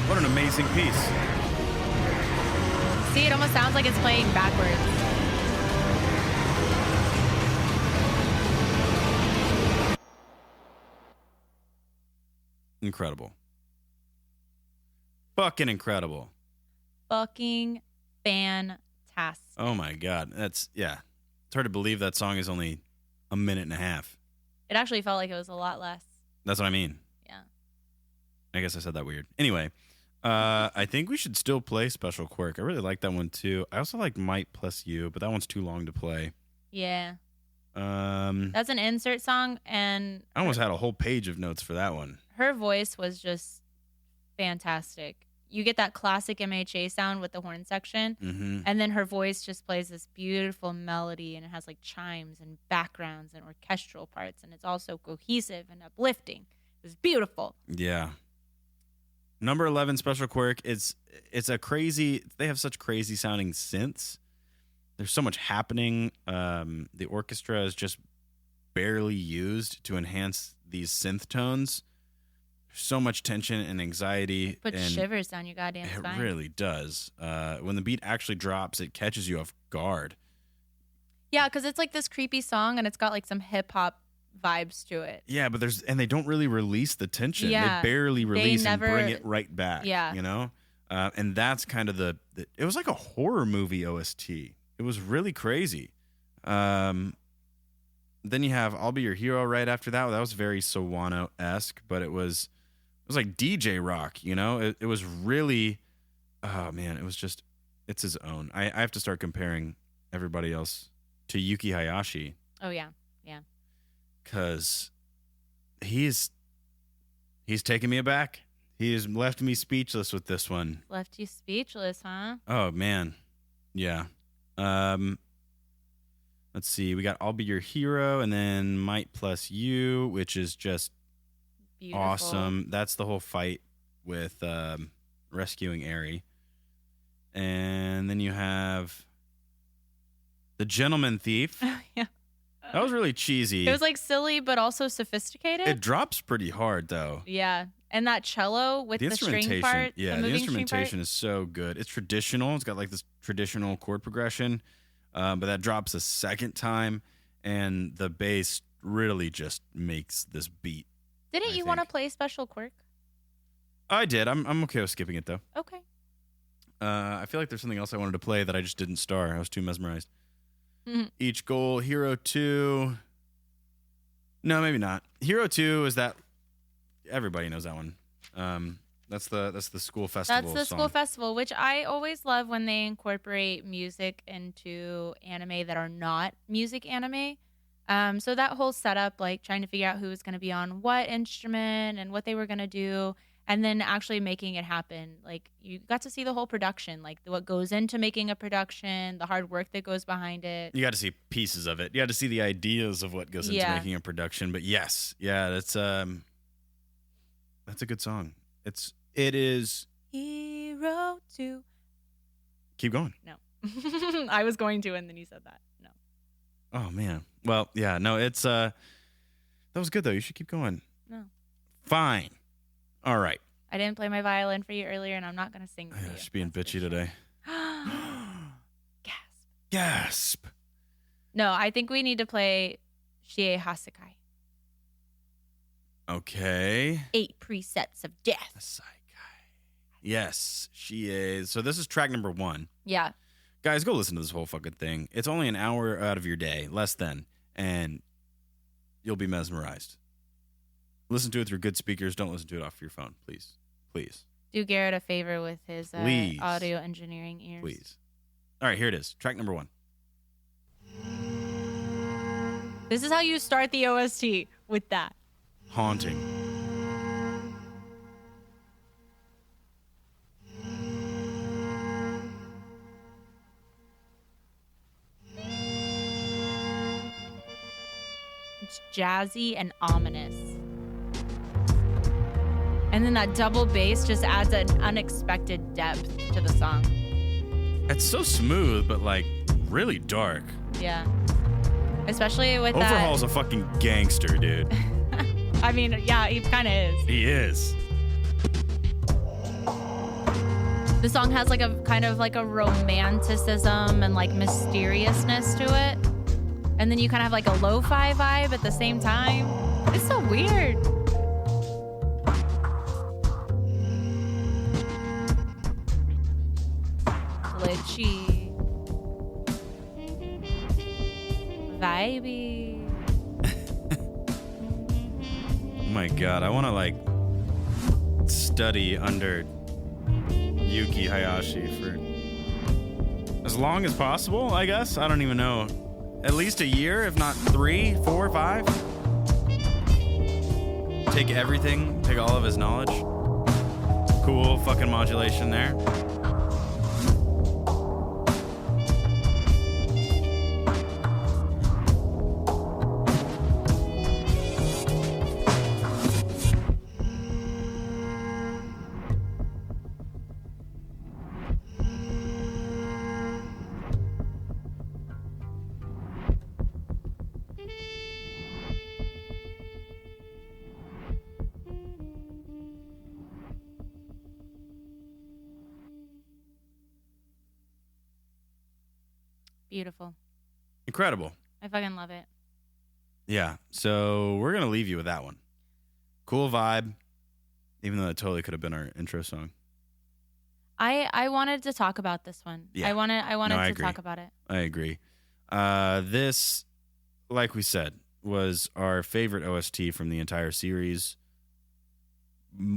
What an amazing piece. See, it almost sounds like it's playing backwards. Incredible. Fucking incredible. Fucking fantastic. Oh my God. It's hard to believe that song is only a minute and a half. It actually felt like it was a lot less. That's what I mean. Yeah. I guess I said that weird. Anyway, I think we should still play Special Quirk. I really like that one too. I also like Might Plus You, but that one's too long to play. Yeah. That's an insert song, and I almost had a whole page of notes for that one. her voice was just fantastic. You get that classic MHA sound with the horn section, and then her voice just plays this beautiful melody, and it has like chimes and backgrounds and orchestral parts, and it's also cohesive and uplifting. It's beautiful. Yeah. Number 11, Special Quirk. It's a crazy. They have such crazy sounding synths. There's so much happening. The orchestra is just barely used to enhance these synth tones. There's so much tension and anxiety. Puts shivers down your goddamn spine. It really does. When the beat actually drops, it catches you off guard. Yeah, because it's like this creepy song, and it's got like some hip hop vibes to it. Yeah, but they don't really release the tension. Yeah, they barely release never, and bring it right back. Yeah, you know, and that's kind of the. It was like a horror movie OST. It was really crazy. Then you have "I'll Be Your Hero" right after that. That was very Sawano-esque, but it was like DJ rock. You know, it was really. Oh man, it was just. It's his own. I have to start comparing everybody else to Yuki Hayashi. Oh yeah, yeah. Because he's taken me aback. He has left me speechless with this one. Left you speechless, huh? Oh man, yeah. Let's see. We got "I'll Be Your Hero" and then "Might Plus You," which is just beautiful. Awesome. That's the whole fight with rescuing Eri, and then you have "The Gentleman Thief." Yeah. That was really cheesy. It was like silly, but also sophisticated. It drops pretty hard, though. Yeah. And that cello with the string part. Yeah, the instrumentation is so good. It's traditional. It's got like this traditional chord progression, but that drops a second time, and the bass really just makes this beat. Didn't you want to play Special Quirk? I did. I'm okay with skipping it, though. Okay. I feel like there's something else I wanted to play that I just didn't star. I was too mesmerized. Each goal, Hero 2. No, maybe not. Hero 2 is that everybody knows that one. That's the school festival. That's the school festival, which I always love when they incorporate music into anime that are not music anime. So that whole setup, like trying to figure out who was going to be on what instrument and what they were going to do, and then actually making it happen. Like you got to see the whole production, like what goes into making a production, the hard work that goes behind it. You got to see pieces of it. You got to see the ideas of what goes into making a production. But yes, yeah, that's a good song. It is. Hero 2. Keep going. No. I was going to, and then you said that. No. Oh man. Well, yeah, no, it's that was good though. You should keep going. No. Fine. All right. I didn't play my violin for you earlier, and I'm not going to sing for you. She's being bitchy today. Gasp. Gasp. No, I think we need to play Shie Hasakai. Okay. 8 presets of death. Hasakai. Yes, she is. So this is track number 1. Yeah. Guys, go listen to this whole fucking thing. It's only an hour out of your day, less than, and you'll be mesmerized. Listen to it through good speakers. Don't listen to it off your phone, please. Please. Do Garrett a favor with his audio engineering ears. Please. All right, here it is. Track number 1. This is how you start the OST, with that. Haunting. It's jazzy and ominous. And then that double bass just adds an unexpected depth to the song. It's so smooth, but like really dark. Yeah. Especially with Overhaul's a fucking gangster, dude. I mean, yeah, he kind of is. He is. The song has like a kind of like a romanticism and like mysteriousness to it. And then you kind of have like a lo-fi vibe at the same time. It's so weird. Glitchy. Vibey. Oh my god, I want to like study under Yuki Hayashi for as long as possible, I guess. I don't even know. At least a year, if not 3, 4, 5. Take everything, take all of his knowledge. Cool fucking modulation there. Beautiful. Incredible. I fucking love it. Yeah, so we're going to leave you with that one. Cool vibe, even though it totally could have been our intro song. I wanted to talk about this one. Yeah. I wanted I to agree. talk about it. I agree. This, like we said, was our favorite OST from the entire series.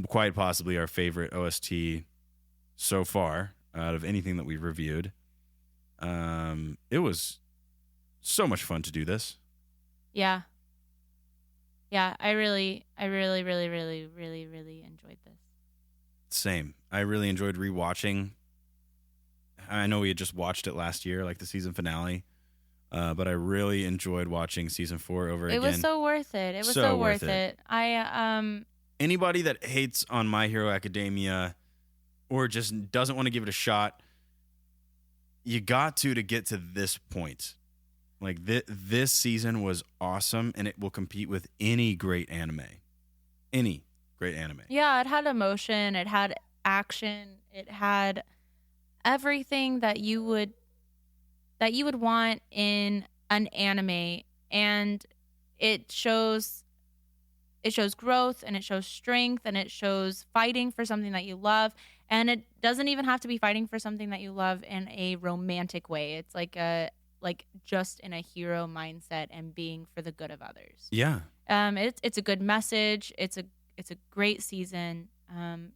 Quite possibly our favorite OST so far out of anything that we've reviewed. It was so much fun to do this. Yeah. Yeah, I really enjoyed this. Same. I really enjoyed rewatching. I know we had just watched it last year, like the season finale. But I really enjoyed watching season 4 over again. It was so worth it. It was so worth it. Anybody that hates on My Hero Academia or just doesn't want to give it a shot, you got to get to this point. Like this season was awesome, and it will compete with any great anime. Any great anime. Yeah, it had emotion, it had action, it had everything that you would want in an anime, and it shows growth, and it shows strength, and it shows fighting for something that you love. And it doesn't even have to be fighting for something that you love in a romantic way. It's like just in a hero mindset and being for the good of others. Yeah. It's a good message. It's a great season.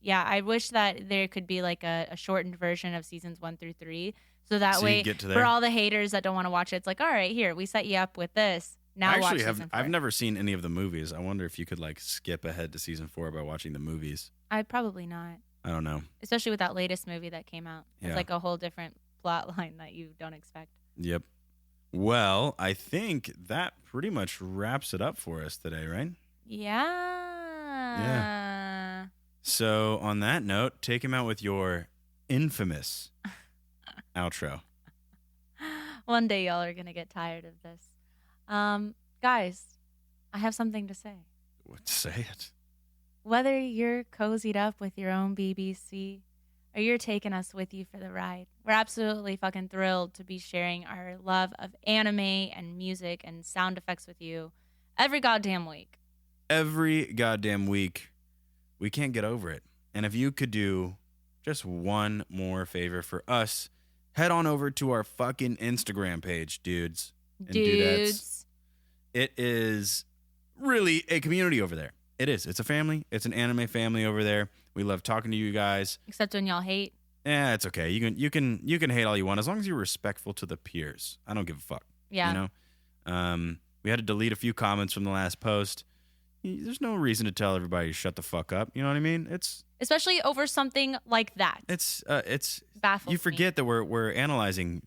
Yeah, I wish that there could be like a shortened version of seasons 1 through 3. So that way, get to there. for all the haters that don't want to watch it, it's like, all right, here, we set you up with this. Now watch season 4. I've never seen any of the movies. I wonder if you could like skip ahead to season 4 by watching the movies. I'd probably not. I don't know. Especially with that latest movie that came out. It's Yeah. like a whole different plot line that you don't expect. Yep. Well, I think that pretty much wraps it up for us today, right? Yeah. So on that note, take him out with your infamous outro. One day y'all are going to get tired of this. Guys, I have something to say. Say it. Whether you're cozied up with your own BBC or you're taking us with you for the ride, we're absolutely fucking thrilled to be sharing our love of anime and music and sound effects with you every goddamn week. Every goddamn week. We can't get over it. And if you could do just one more favor for us, head on over to our fucking Instagram page, dudes. And dudettes. It is really a community over there. It is. It's a family. It's an anime family over there. We love talking to you guys. Except when y'all hate. Yeah, it's okay. You can hate all you want as long as you're respectful to the peers. I don't give a fuck. Yeah. You know, we had to delete a few comments from the last post. There's no reason to tell everybody to shut the fuck up. You know what I mean? Especially over something like that. It's baffles you me. forget that we're analyzing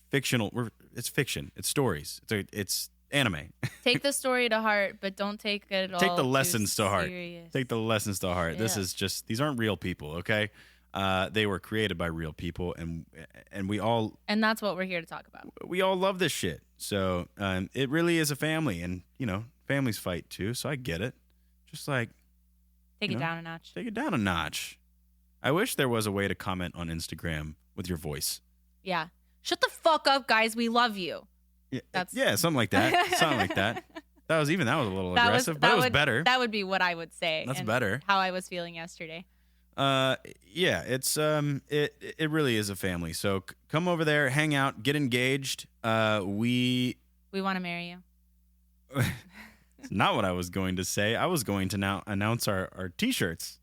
fictional. It's fiction. It's stories. It's anime. Take the story to heart, but don't take it all. Take the too lessons to heart. serious. Take the lessons to heart. This Yeah. is just, these aren't real people, okay? They were created by real people, and we all And that's what we're here to talk about. love this shit. So it really is a family, and you know, families fight too. So I get it. Just like Take You it know? down a notch. take it down a notch. I wish there was a way to comment on Instagram with your voice. Yeah. Shut the fuck up, guys. We love you. Yeah, something like that. Something like that. That was a little That aggressive, but it was better. That would be what I would say. That's and better. How I was feeling yesterday. Yeah, it's it really is a family. So come over there, hang out, get engaged. We We want to marry you. It's not what I was going to say. I was going to now announce our t-shirts.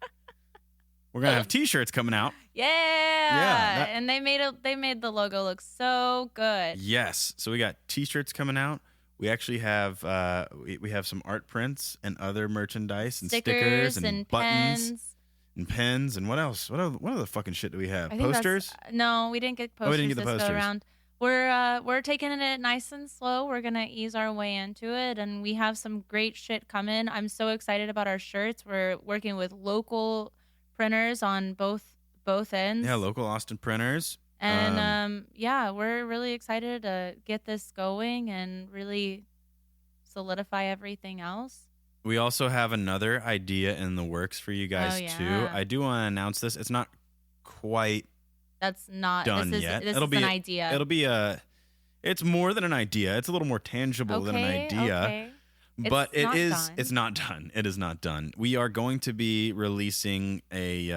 We're gonna have t-shirts coming out. Yeah. that- And they made the logo look so good. Yes. So we got t-shirts coming out. We actually have we have some art prints and other merchandise and stickers and buttons pens. and pens and what else? What other fucking shit do we have? I think Posters? No, we didn't get posters Oh, we didn't get the this go posters. around. We're taking it nice and slow. We're gonna ease our way into it, and we have some great shit coming. I'm so excited about our shirts. We're working with local printers on both ends. Yeah, local Austin printers. And yeah, we're really excited to get this going and really solidify everything else. We also have another idea in the works for you guys too. yeah. I do want to announce this. It's not quite That's not done this is yet. this It'll is be an idea. It'll be it's more than an idea. It's a little more tangible than an idea. Okay. But It's not done. it's not done. It is not done. We are going to be releasing a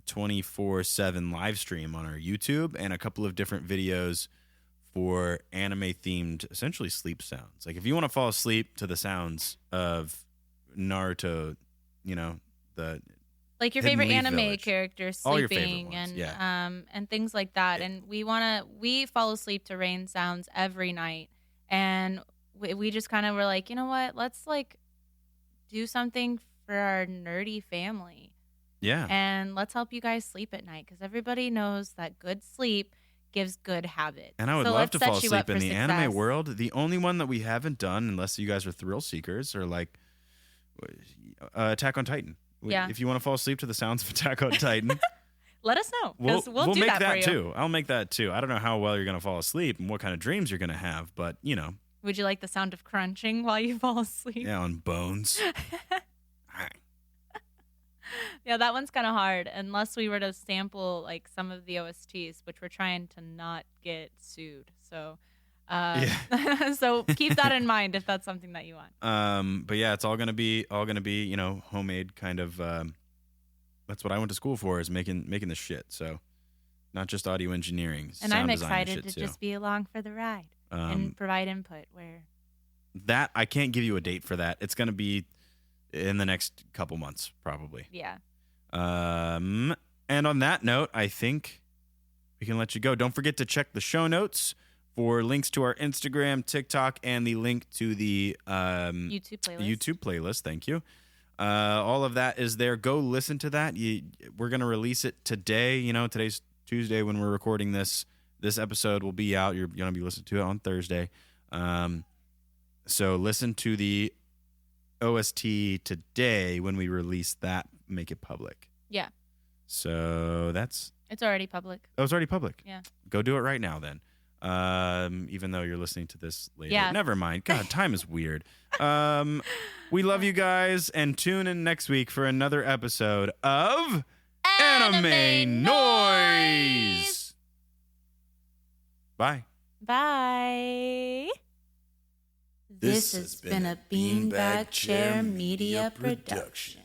24/7 live stream on our YouTube and a couple of different videos for anime themed, essentially sleep sounds. Like if you want to fall asleep to the sounds of Naruto, you know, Like your Hidden favorite Leaf anime Village. character All your favorite sleeping ones, and yeah. and things like that. And we fall asleep to rain sounds every night. And we just kind of were like, you know what? Let's like do something for our nerdy family. yeah. And let's help you guys sleep at night, because everybody knows that good sleep gives good habits. And I would So love let's to set fall you asleep up in for the success. anime world. The only one that we haven't done, unless you guys are thrill seekers, or like Attack on Titan. Yeah. If you want to fall asleep to the sounds of Attack on Titan, Let us know, because we'll do make that for you. too. I'll make that too. I don't know how well you're gonna fall asleep and what kind of dreams you're gonna have, but you know, Would you like the sound of crunching while you fall asleep? yeah, on bones. Yeah, that one's kind of hard unless we were to sample like some of the OSTs, which we're trying to not get sued. So, so keep that in mind if that's something that you want. But yeah, it's all gonna be you know, homemade kind of. That's what I went to school for, is making this shit. So, not just audio engineering. And sound I'm design and excited shit to too. just be along for the ride and provide input where. That I can't give you a date for that. It's gonna be in the next couple months, probably. Yeah. And on that note, I think we can let you go. Don't forget to check the show notes for links to our Instagram, TikTok, and the link to the YouTube playlist. YouTube playlist. Thank you. All of that is there. Go listen to that. We're gonna release it today. You know, today's Tuesday when we're recording this. This episode will be out. You're gonna be listening to it on Thursday. So listen to the OST today when we release that. Make it public. Yeah. So It's already public. Oh, it's already public. Yeah. Go do it right now then. Even though you're listening to this later. Yeah. Never mind. God, time is weird. We love you guys, and tune in next week for another episode of Anime Noise. Bye. Bye. This has been a Beanbag Chair Media production.